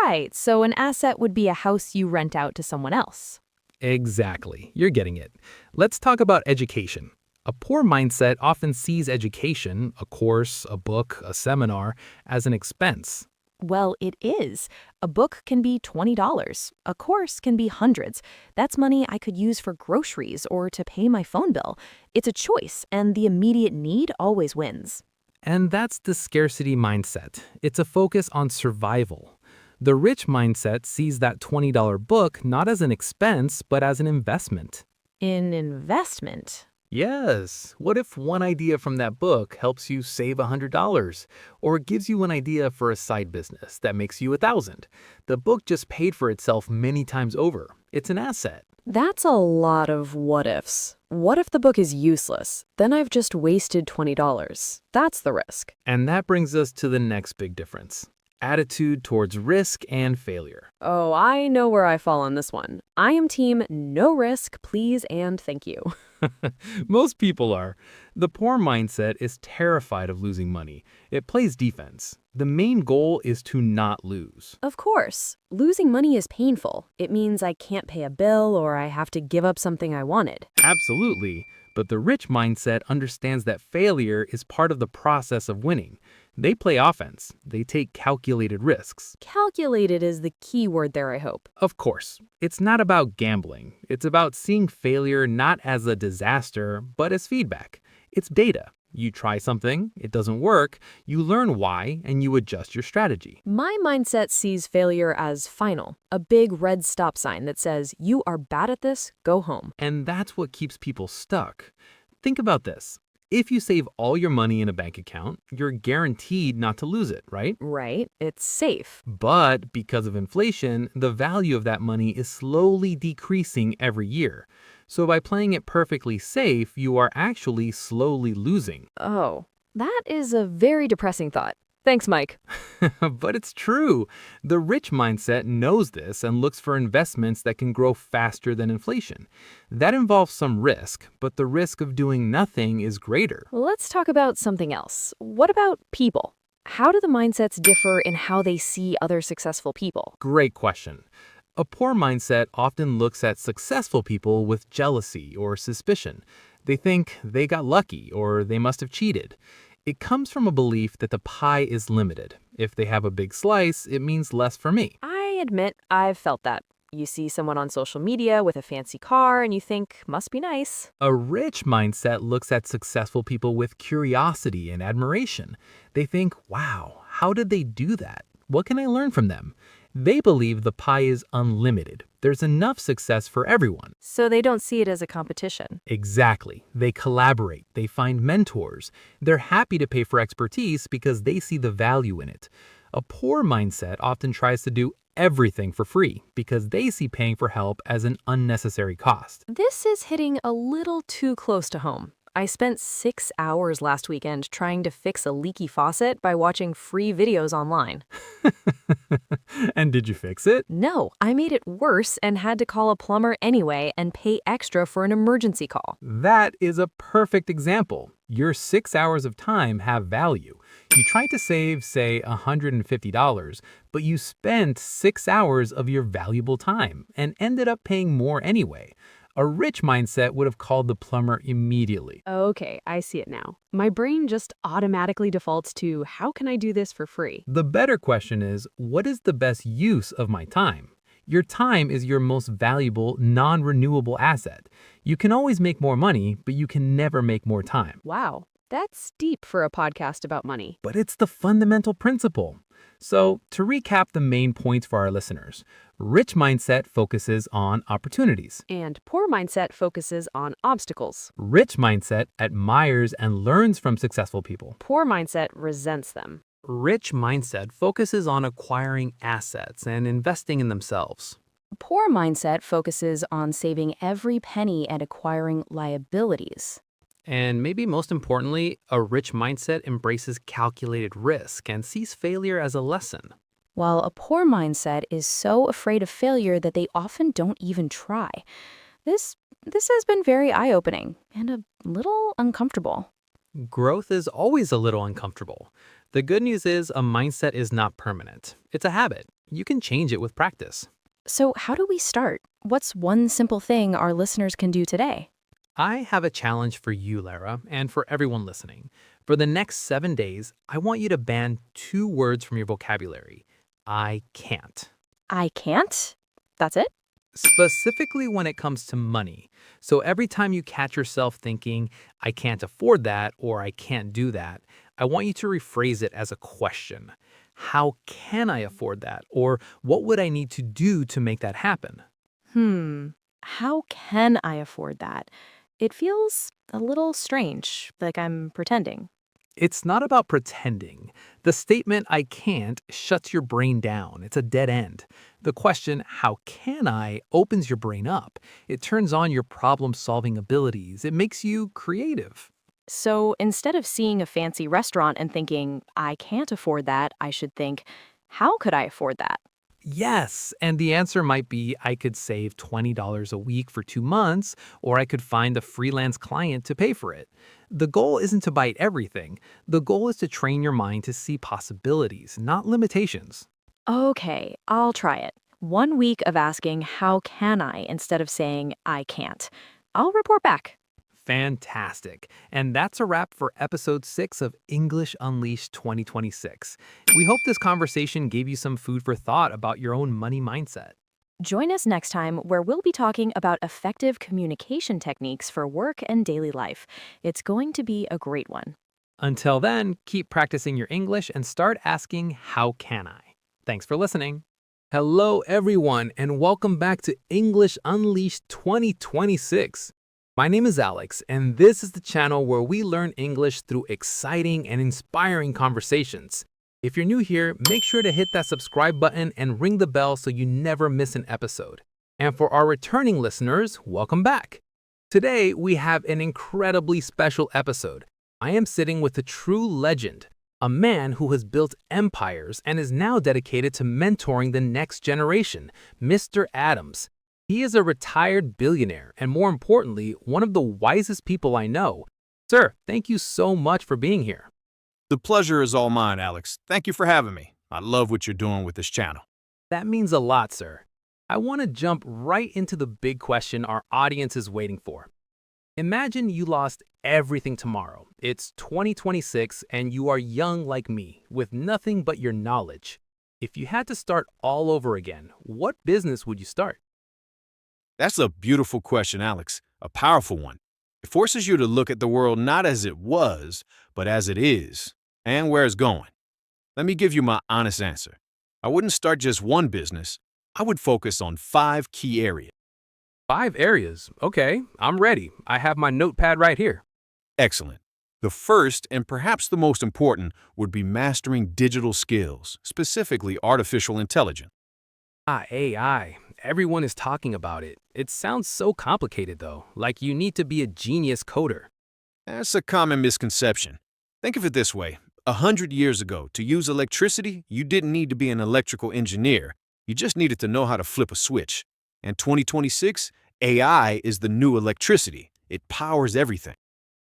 Right, so an asset would be a house you rent out to someone else. Exactly. You're getting it. Let's talk about education. A poor mindset often sees education, a course, a book, a seminar, as an expense. Well, it is. A book can be $20. A course can be hundreds. That's money I could use for groceries or to pay my phone bill. It's a choice, and the immediate need always wins. And that's the scarcity mindset. It's a focus on survival. The rich mindset sees that $20 book not as an expense, but as an investment. In investment? Yes. What if one idea from that book helps you save $100 or gives you an idea for a side business that makes you $1,000? The book just paid for itself many times over. It's an asset. That's a lot of what ifs. What if the book is useless? Then I've just wasted $20. That's the risk. And that brings us to the next big difference. Attitude towards risk and failure. Oh, I know where I fall on this one. I am team no risk, please and thank you. Most people are. The poor mindset is terrified of losing money. It plays defense. The main goal is to not lose. Of course. Losing money is painful. It means I can't pay a bill or I have to give up something I wanted. Absolutely. But the rich mindset understands that failure is part of the process of winning. They play offense. They take calculated risks. Calculated is the key word there, I hope. Of course, it's not about gambling. It's about seeing failure not as a disaster, but as feedback. It's data. You try something, it doesn't work, you learn why, and you adjust your strategy. My mindset sees failure as final, a big red stop sign that says, you are bad at this, go home. And that's what keeps people stuck. Think about this. If you save all your money in a bank account, you're guaranteed not to lose it, right? Right, it's safe. But because of inflation, the value of that money is slowly decreasing every year. So by playing it perfectly safe, you are actually slowly losing. Oh, that is a very depressing thought. Thanks, Mike. But it's true. The rich mindset knows this and looks for investments that can grow faster than inflation. That involves some risk, but the risk of doing nothing is greater. Let's talk about something else. What about people? How do the mindsets differ in how they see other successful people? Great question. A poor mindset often looks at successful people with jealousy or suspicion. They think they got lucky or they must have cheated. It comes from a belief that the pie is limited. If they have a big slice, it means less for me. I admit I've felt that. You see someone on social media with a fancy car and you think, must be nice. A rich mindset looks at successful people with curiosity and admiration. They think, wow, how did they do that? What can I learn from them? They believe the pie is unlimited. There's enough success for everyone. So they don't see it as a competition. Exactly. They collaborate. They find mentors. They're happy to pay for expertise because they see the value in it. A poor mindset often tries to do everything for free because they see paying for help as an unnecessary cost. This is hitting a little too close to home. I spent 6 hours last weekend trying to fix a leaky faucet by watching free videos online. And did you fix it? No, I made it worse and had to call a plumber anyway and pay extra for an emergency call. That is a perfect example. Your 6 hours of time have value. You tried to save, say, $150, but you spent 6 hours of your valuable time and ended up paying more anyway. A rich mindset would have called the plumber immediately. Okay, I see it now. My brain just automatically defaults to, how can I do this for free? The better question is, what is the best use of my time? Your time is your most valuable, non-renewable asset. You can always make more money, but you can never make more time. Wow, that's deep for a podcast about money. But it's the fundamental principle. So, to recap the main points for our listeners, rich mindset focuses on opportunities. And poor mindset focuses on obstacles. Rich mindset admires and learns from successful people. Poor mindset resents them. Rich mindset focuses on acquiring assets and investing in themselves. Poor mindset focuses on saving every penny and acquiring liabilities. And maybe most importantly, a rich mindset embraces calculated risk and sees failure as a lesson. While a poor mindset is so afraid of failure that they often don't even try. This has been very eye-opening and a little uncomfortable. Growth is always a little uncomfortable. The good news is a mindset is not permanent. It's a habit. You can change it with practice. So how do we start? What's one simple thing our listeners can do today? I have a challenge for you, Lara, and for everyone listening. For the next 7 days, I want you to ban 2 words from your vocabulary. I can't. I can't? That's it? Specifically when it comes to money. So every time you catch yourself thinking, I can't afford that or I can't do that, I want you to rephrase it as a question. How can I afford that? Or what would I need to do to make that happen? How can I afford that? It feels a little strange, like I'm pretending. It's not about pretending. The statement, I can't, shuts your brain down. It's a dead end. The question, how can I, opens your brain up. It turns on your problem-solving abilities. It makes you creative. So instead of seeing a fancy restaurant and thinking, I can't afford that, I should think, how could I afford that? Yes, and the answer might be I could save $20 a week for 2 months, or I could find a freelance client to pay for it. The goal isn't to bite everything. The goal is to train your mind to see possibilities, not limitations. Okay, I'll try it. 1 week of asking, how can I, instead of saying, I can't. I'll report back. Fantastic. And that's a wrap for episode 6 of English Unleashed 2026. We hope this conversation gave you some food for thought about your own money mindset. Join us next time where we'll be talking about effective communication techniques for work and daily life. It's going to be a great one. Until then, keep practicing your English and start asking, how can I? Thanks for listening. Hello, everyone, and welcome back to English Unleashed 2026. My name is Alex, and this is the channel where we learn English through exciting and inspiring conversations. If you're new here, make sure to hit that subscribe button and ring the bell so you never miss an episode. And for our returning listeners, welcome back. Today, we have an incredibly special episode. I am sitting with a true legend, a man who has built empires and is now dedicated to mentoring the next generation, Mr. Adams. He is a retired billionaire and, more importantly, one of the wisest people I know. Sir, thank you so much for being here. The pleasure is all mine, Alex. Thank you for having me. I love what you're doing with this channel. That means a lot, sir. I want to jump right into the big question our audience is waiting for. Imagine you lost everything tomorrow. It's 2026 and you are young like me, with nothing but your knowledge. If you had to start all over again, what business would you start? That's a beautiful question, Alex. A powerful one. It forces you to look at the world not as it was, but as it is, and where it's going. Let me give you my honest answer. I wouldn't start just one business. I would focus on 5 key areas. 5 areas. Okay, I'm ready. I have my notepad right here. Excellent. The first, and perhaps the most important, would be mastering digital skills, specifically artificial intelligence. AI. Everyone is talking about it. It sounds so complicated, though, like you need to be a genius coder. That's a common misconception. Think of it this way. 100 years ago, to use electricity, you didn't need to be an electrical engineer. You just needed to know how to flip a switch. And 2026, AI is the new electricity. It powers everything.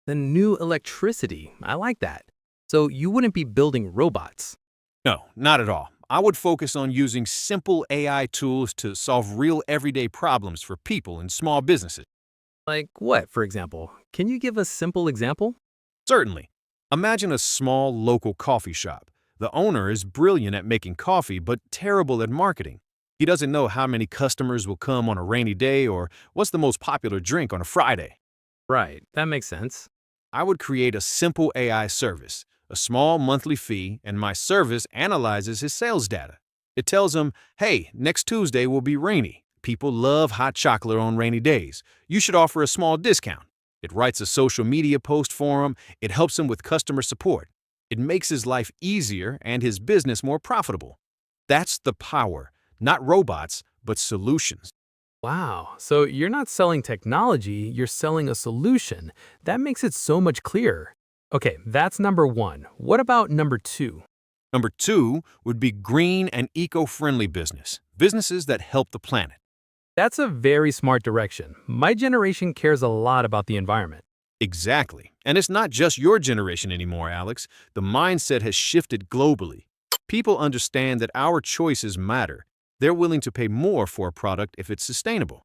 The new electricity. I like that. So you wouldn't be building robots. No, not at all. I would focus on using simple AI tools to solve real everyday problems for people and small businesses. Like what, for example? Can you give a simple example? Certainly. Imagine a small local coffee shop. The owner is brilliant at making coffee, but terrible at marketing. He doesn't know how many customers will come on a rainy day or what's the most popular drink on a Friday. Right, that makes sense. I would create a simple AI service, a small monthly fee, and my service analyzes his sales data. It tells him, hey, next Tuesday will be rainy. People love hot chocolate on rainy days. You should offer a small discount. It writes a social media post for him. It helps him with customer support. It makes his life easier and his business more profitable. That's the power, not robots, but solutions. Wow, so you're not selling technology, you're selling a solution. That makes it so much clearer. Okay, that's number 1. What about number 2? Number 2 would be green and eco-friendly businesses that help the planet. That's a very smart direction. My generation cares a lot about the environment. Exactly. And it's not just your generation anymore, Alex. The mindset has shifted globally. People understand that our choices matter. They're willing to pay more for a product if it's sustainable.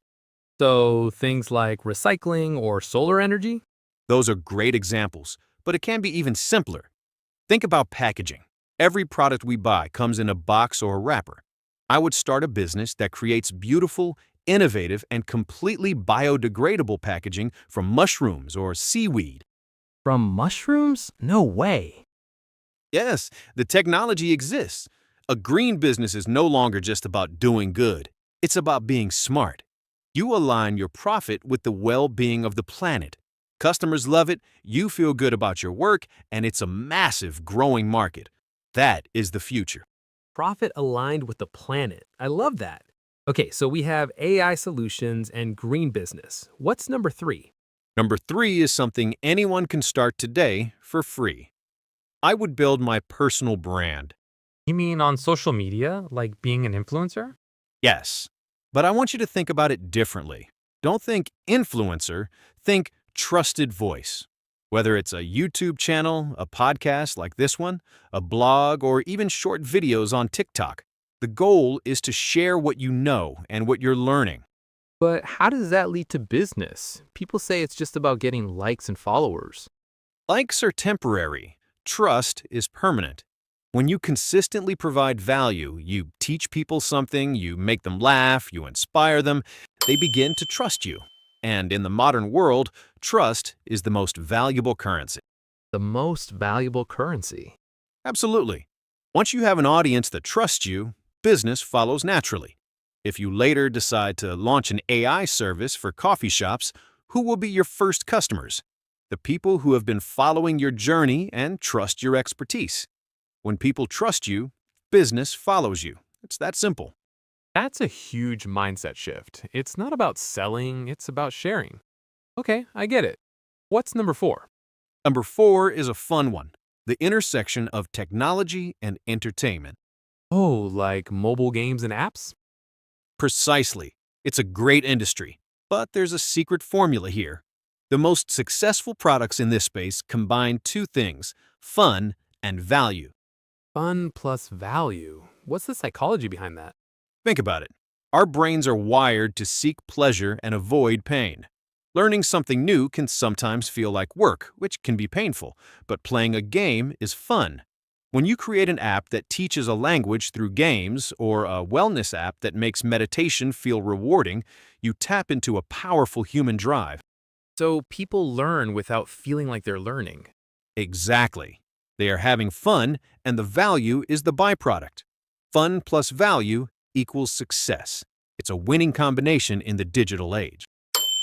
So things like recycling or solar energy? Those are great examples, but it can be even simpler. Think about packaging. Every product we buy comes in a box or a wrapper. I would start a business that creates beautiful, innovative, and completely biodegradable packaging from mushrooms or seaweed. From mushrooms? No way. Yes, the technology exists. A green business is no longer just about doing good. It's about being smart. You align your profit with the well-being of the planet. Customers love it, you feel good about your work, and it's a massive growing market. That is the future. Profit aligned with the planet. I love that. Okay, so we have AI solutions and green business. What's number 3? Number 3 is something anyone can start today for free. I would build my personal brand. You mean on social media, like being an influencer? Yes, but I want you to think about it differently. Don't think influencer, think trusted voice. Whether it's a YouTube channel, a podcast like this one, a blog, or even short videos on TikTok, the goal is to share what you know and what you're learning. But how does that lead to business? People say it's just about getting likes and followers. Likes are temporary. Trust is permanent. When you consistently provide value, you teach people something, you make them laugh, you inspire them, they begin to trust you. And in the modern world, trust is the most valuable currency. The most valuable currency. Absolutely. Once you have an audience that trusts you, business follows naturally. If you later decide to launch an AI service for coffee shops, who will be your first customers? The people who have been following your journey and trust your expertise. When people trust you, business follows you. It's that simple. That's a huge mindset shift. It's not about selling, it's about sharing. Okay, I get it. What's number 4? Number 4 is a fun one, the intersection of technology and entertainment. Oh, like mobile games and apps? Precisely. It's a great industry, but there's a secret formula here. The most successful products in this space combine two things, fun and value. Fun plus value. What's the psychology behind that? Think about it. Our brains are wired to seek pleasure and avoid pain. Learning something new can sometimes feel like work, which can be painful, but playing a game is fun. When you create an app that teaches a language through games or a wellness app that makes meditation feel rewarding, you tap into a powerful human drive. So people learn without feeling like they're learning. Exactly. They are having fun, and the value is the byproduct. Fun plus value equals success. It's a winning combination in the digital age.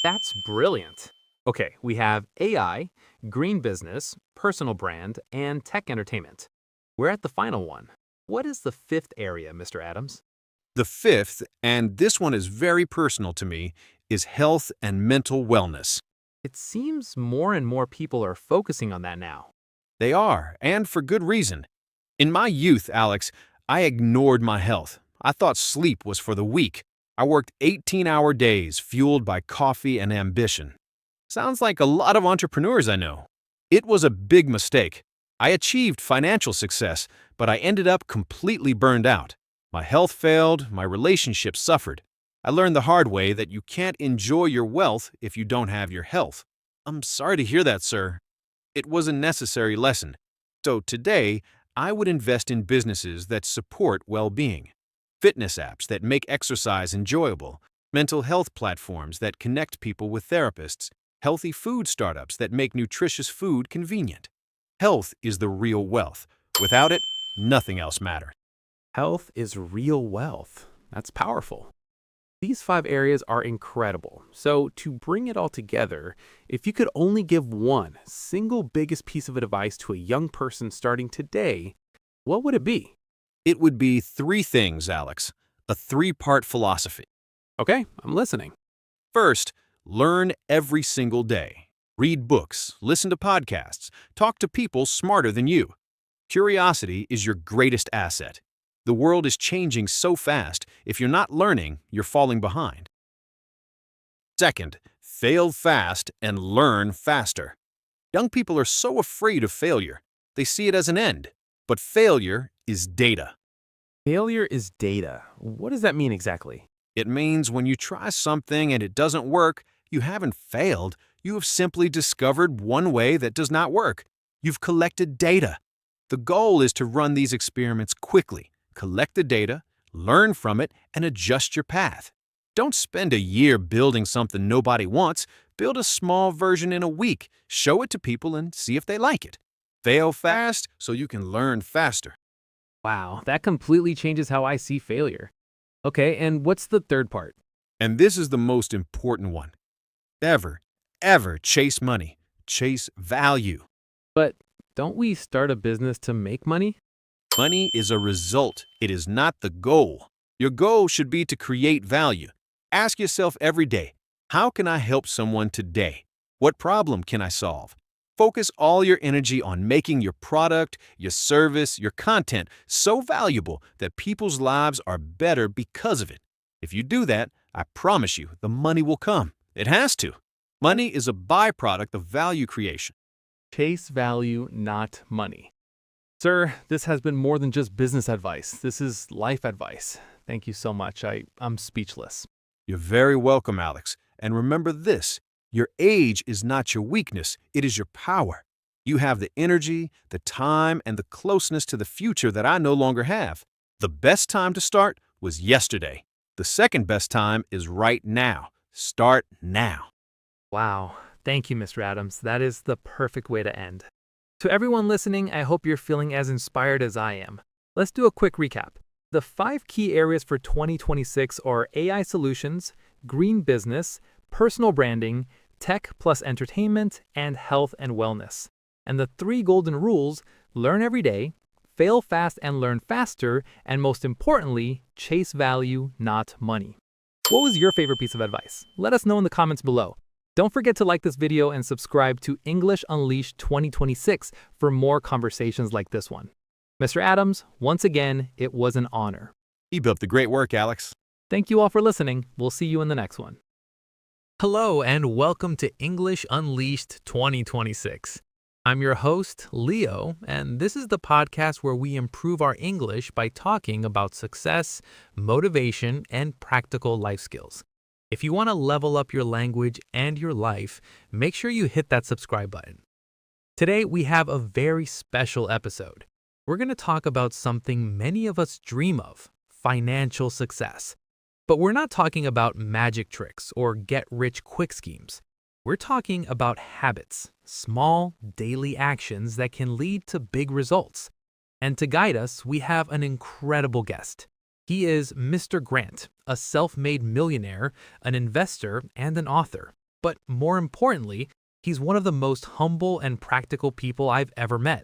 That's brilliant. Okay, we have AI, green business, personal brand, and tech entertainment. We're at the final one. What is the 5th area, Mr. Adams? The 5th, and this one is very personal to me, is health and mental wellness. It seems more and more people are focusing on that now. They are, and for good reason. In my youth, Alex, I ignored my health. I thought sleep was for the weak. I worked 18-hour days fueled by coffee and ambition. Sounds like a lot of entrepreneurs I know. It was a big mistake. I achieved financial success, but I ended up completely burned out. My health failed, my relationships suffered. I learned the hard way that you can't enjoy your wealth if you don't have your health. I'm sorry to hear that, sir. It was a necessary lesson. So today, I would invest in businesses that support well-being. Fitness apps that make exercise enjoyable, mental health platforms that connect people with therapists, healthy food startups that make nutritious food convenient. Health is the real wealth. Without it, nothing else matters. Health is real wealth. That's powerful. These 5 areas are incredible. So to bring it all together, if you could only give one single biggest piece of advice to a young person starting today, what would it be? It would be 3 things, Alex. A 3-part philosophy. Okay, I'm listening. First, learn every single day. Read books, listen to podcasts, talk to people smarter than you. Curiosity is your greatest asset. The world is changing so fast, if you're not learning, you're falling behind. Second, fail fast and learn faster. Young people are so afraid of failure. They see it as an end. But failure is data. Failure is data. What does that mean exactly? It means when you try something and it doesn't work, you haven't failed. You have simply discovered one way that does not work. You've collected data. The goal is to run these experiments quickly, collect the data, learn from it, and adjust your path. Don't spend a year building something nobody wants. Build a small version in a week, show it to people, and see if they like it. Fail fast so you can learn faster. Wow, that completely changes how I see failure. Okay, and what's the 3rd part? And this is the most important one. Ever chase money. Chase value. But don't we start a business to make money? Money is a result. It is not the goal. Your goal should be to create value. Ask yourself every day, how can I help someone today? What problem can I solve? Focus all your energy on making your product, your service, your content so valuable that people's lives are better because of it. If you do that, I promise you the money will come. It has to. Money is a byproduct of value creation. Chase value, not money. Sir, this has been more than just business advice. This is life advice. Thank you so much. I'm speechless. You're very welcome, Alex. And remember this, your age is not your weakness, it is your power. You have the energy, the time, and the closeness to the future that I no longer have. The best time to start was yesterday. The second best time is right now. Start now. Wow. Thank you, Mr. Adams. That is the perfect way to end. To everyone listening, I hope you're feeling as inspired as I am. Let's do a quick recap. The 5 key areas for 2026 are AI solutions, green business, personal branding, tech plus entertainment, and health and wellness. And the 3 golden rules: learn every day, fail fast and learn faster, and most importantly, chase value, not money. What was your favorite piece of advice? Let us know in the comments below. Don't forget to like this video and subscribe to English Unleashed 2026 for more conversations like this one. Mr. Adams, once again, it was an honor. Keep up the great work, Alex. Thank you all for listening. We'll see you in the next one. Hello and welcome to English Unleashed 2026. I'm your host, Leo, and this is the podcast where we improve our English by talking about success, motivation, and practical life skills. If you want to level up your language and your life, make sure you hit that subscribe button. Today, we have a very special episode. We're going to talk about something many of us dream of: financial success. But we're not talking about magic tricks or get-rich-quick schemes. We're talking about habits, small, daily actions that can lead to big results. And to guide us, we have an incredible guest. He is Mr. Grant, a self-made millionaire, an investor, and an author. But more importantly, he's one of the most humble and practical people I've ever met.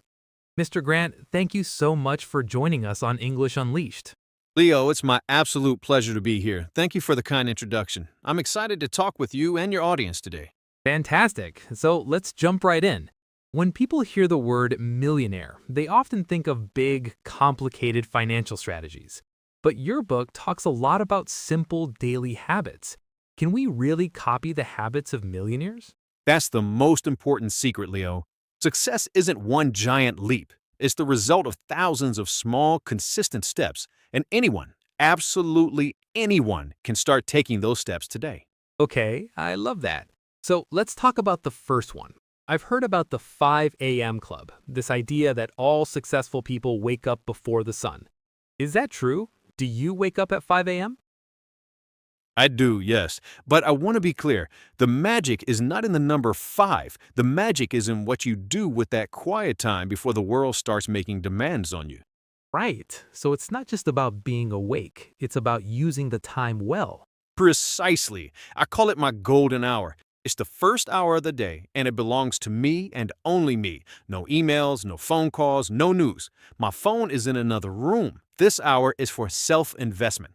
Mr. Grant, thank you so much for joining us on English Unleashed. Leo, it's my absolute pleasure to be here. Thank you for the kind introduction. I'm excited to talk with you and your audience today. Fantastic. So let's jump right in. When people hear the word millionaire, they often think of big, complicated financial strategies. But your book talks a lot about simple daily habits. Can we really copy the habits of millionaires? That's the most important secret, Leo. Success isn't one giant leap. It's the result of thousands of small, consistent steps, and anyone, absolutely anyone, can start taking those steps today. Okay, I love that. So let's talk about the first one. I've heard about the 5 a.m. club, this idea that all successful people wake up before the sun. Is that true? Do you wake up at 5 a.m.? I do, yes. But I want to be clear. The magic is not in the number 5. The magic is in what you do with that quiet time before the world starts making demands on you. Right. So it's not just about being awake. It's about using the time well. Precisely. I call it my golden hour. It's the first hour of the day, and it belongs to me and only me. No emails, no phone calls, no news. My phone is in another room. This hour is for self-investment.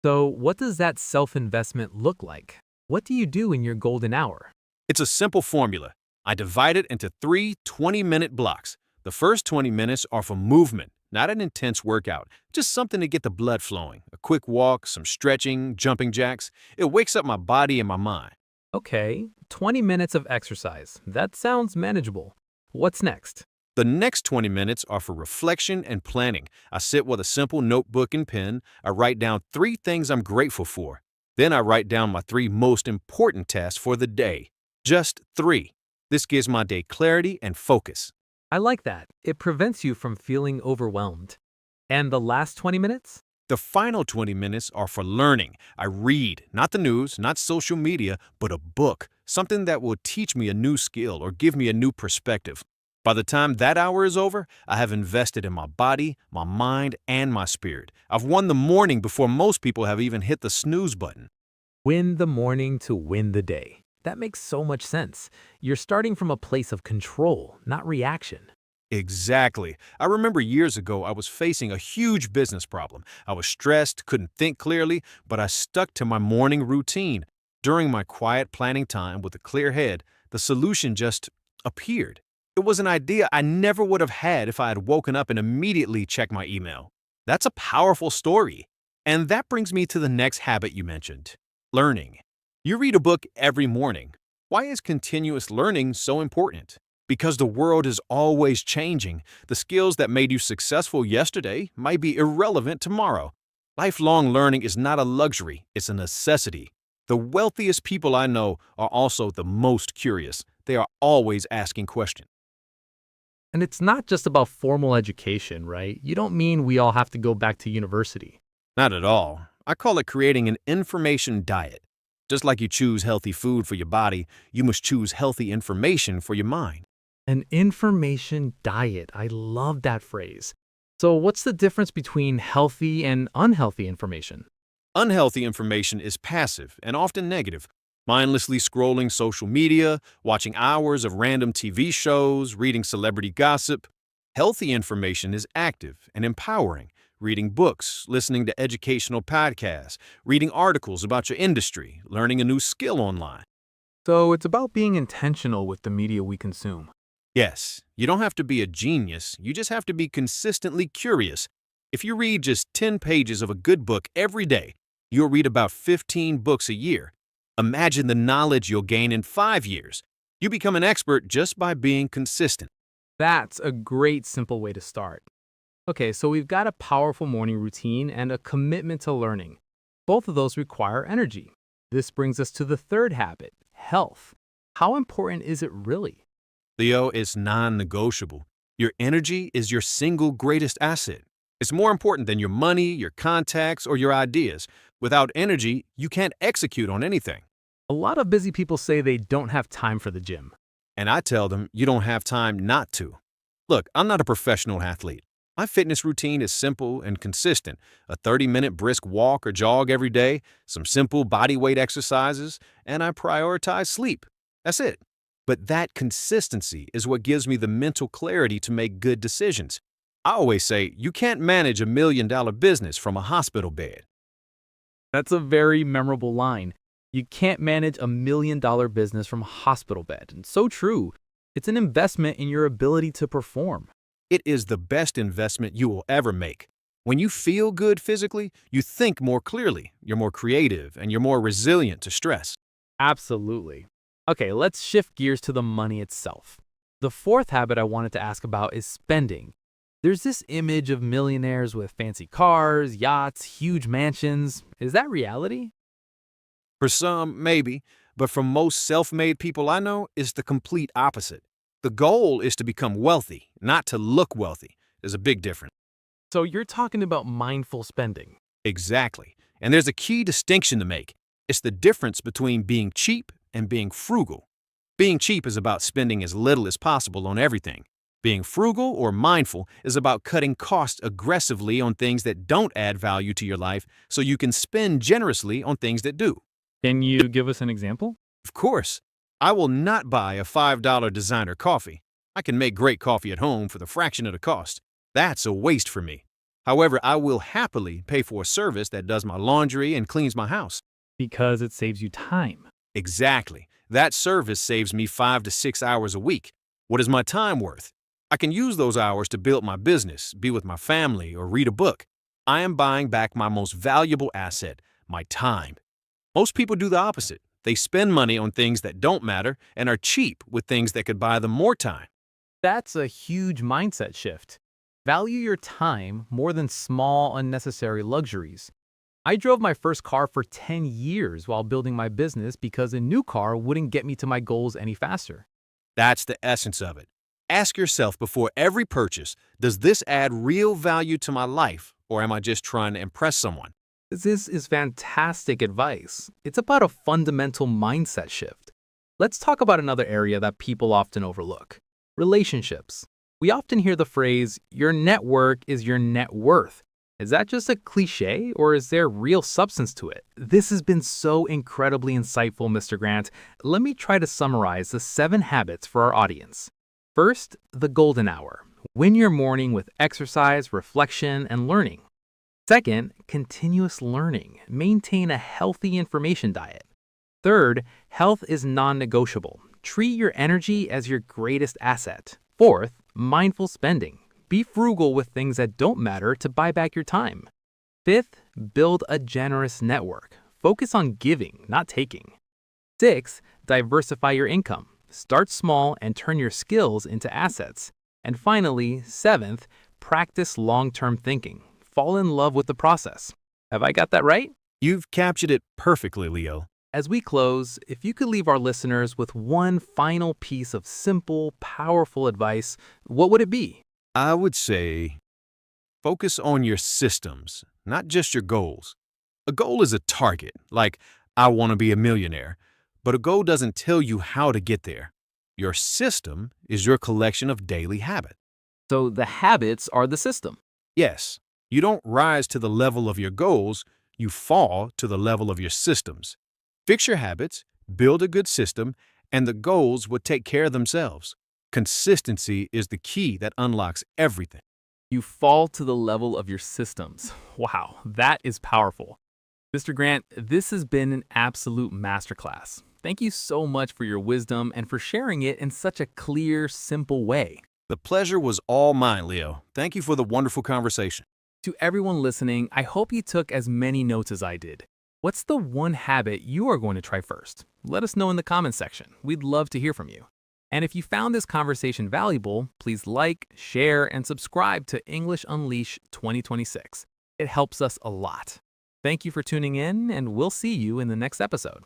So what does that self-investment look like? What do you do in your golden hour? It's a simple formula. I divide it into 3 20-minute blocks. The first 20 minutes are for movement, not an intense workout, just something to get the blood flowing. A quick walk, some stretching, jumping jacks. It wakes up my body and my mind. Okay, 20 minutes of exercise. That sounds manageable. What's next? The next 20 minutes are for reflection and planning. I sit with a simple notebook and pen. I write down 3 things I'm grateful for. Then I write down my 3 most important tasks for the day. Just 3. This gives my day clarity and focus. I like that. It prevents you from feeling overwhelmed. And the last 20 minutes? The final 20 minutes are for learning. I read, not the news, not social media, but a book, something that will teach me a new skill or give me a new perspective. By the time that hour is over, I have invested in my body, my mind, and my spirit. I've won the morning before most people have even hit the snooze button. Win the morning to win the day. That makes so much sense. You're starting from a place of control, not reaction. Exactly. I remember years ago I was facing a huge business problem. I was stressed, couldn't think clearly, but I stuck to my morning routine. During my quiet planning time with a clear head, the solution just appeared. It was an idea I never would have had if I had woken up and immediately checked my email. That's a powerful story. And that brings me to the next habit you mentioned, learning. You read a book every morning. Why is continuous learning so important? Because the world is always changing. The skills that made you successful yesterday might be irrelevant tomorrow. Lifelong learning is not a luxury, it's a necessity. The wealthiest people I know are also the most curious. They are always asking questions. And it's not just about formal education, right? You don't mean we all have to go back to university. Not at all. I call it creating an information diet. Just like you choose healthy food for your body, you must choose healthy information for your mind. An information diet. I love that phrase. So, what's the difference between healthy and unhealthy information? Unhealthy information is passive and often negative. Mindlessly scrolling social media, watching hours of random TV shows, reading celebrity gossip. Healthy information is active and empowering. Reading books, listening to educational podcasts, reading articles about your industry, learning a new skill online. So, it's about being intentional with the media we consume. Yes, you don't have to be a genius, you just have to be consistently curious. If you read just 10 pages of a good book every day, you'll read about 15 books a year. Imagine the knowledge you'll gain in 5 years. You become an expert just by being consistent. That's a great, simple way to start. Okay, so we've got a powerful morning routine and a commitment to learning. Both of those require energy. This brings us to the third habit, health. How important is it really? Leo, is non-negotiable. Your energy is your single greatest asset. It's more important than your money, your contacts, or your ideas. Without energy, you can't execute on anything. A lot of busy people say they don't have time for the gym. And I tell them you don't have time not to. Look, I'm not a professional athlete. My fitness routine is simple and consistent. A 30-minute brisk walk or jog every day, some simple body weight exercises, and I prioritize sleep. That's it. But that consistency is what gives me the mental clarity to make good decisions. I always say you can't manage $1 million business from a hospital bed. That's a very memorable line. You can't manage $1 million business from a hospital bed. And so true. It's an investment in your ability to perform. It is the best investment you will ever make. When you feel good physically, you think more clearly, you're more creative, and you're more resilient to stress. Absolutely. Okay, let's shift gears to the money itself. The fourth habit I wanted to ask about is spending. There's this image of millionaires with fancy cars, yachts, huge mansions. Is that reality? For some, maybe, but for most self-made people I know, it's the complete opposite. The goal is to become wealthy, not to look wealthy. There's a big difference. So you're talking about mindful spending. Exactly. And there's a key distinction to make. It's the difference between being cheap and being frugal. Being cheap is about spending as little as possible on everything. Being frugal or mindful is about cutting costs aggressively on things that don't add value to your life so you can spend generously on things that do. Can you give us an example? Of course, I will not buy a $5 designer coffee. I can make great coffee at home for the fraction of the cost. That's a waste for me. However, I will happily pay for a service that does my laundry and cleans my house. Because it saves you time. Exactly. That service saves me 5 to 6 hours a week. What is my time worth? I can use those hours to build my business, be with my family, or read a book. I am buying back my most valuable asset, my time. Most people do the opposite. They spend money on things that don't matter and are cheap with things that could buy them more time. That's a huge mindset shift. Value your time more than small, unnecessary luxuries. I drove my first car for 10 years while building my business because a new car wouldn't get me to my goals any faster. That's the essence of it. Ask yourself before every purchase, does this add real value to my life, or am I just trying to impress someone? This is fantastic advice. It's about a fundamental mindset shift. Let's talk about another area that people often overlook: relationships. We often hear the phrase, your network is your net worth. Is that just a cliche, or is there real substance to it? This has been so incredibly insightful, Mr. Grant. Let me try to summarize the 7 habits for our audience. First, the golden hour. Win your morning with exercise, reflection, and learning. Second, continuous learning. Maintain a healthy information diet. Third, health is non-negotiable. Treat your energy as your greatest asset. Fourth, mindful spending. Be frugal with things that don't matter to buy back your time. Fifth, build a generous network. Focus on giving, not taking. Sixth, diversify your income. Start small and turn your skills into assets. And finally, seventh, practice long-term thinking. Fall in love with the process. Have I got that right? You've captured it perfectly, Leo. As we close, if you could leave our listeners with one final piece of simple, powerful advice, what would it be? I would say focus on your systems, not just your goals. A goal is a target, like I want to be a millionaire, but a goal doesn't tell you how to get there. Your system is your collection of daily habits. So the habits are the system. Yes, you don't rise to the level of your goals, you fall to the level of your systems. Fix your habits, build a good system, and the goals will take care of themselves. Consistency is the key that unlocks everything. You fall to the level of your systems. Wow, that is powerful. Mr. Grant, this has been an absolute masterclass. Thank you so much for your wisdom and for sharing it in such a clear, simple way. The pleasure was all mine, Leo. Thank you for the wonderful conversation. To everyone listening, I hope you took as many notes as I did. What's the one habit you are going to try first? Let us know in the comments section. We'd love to hear from you. And if you found this conversation valuable, please like, share, and subscribe to English Unleashed 2026. It helps us a lot. Thank you for tuning in, and we'll see you in the next episode.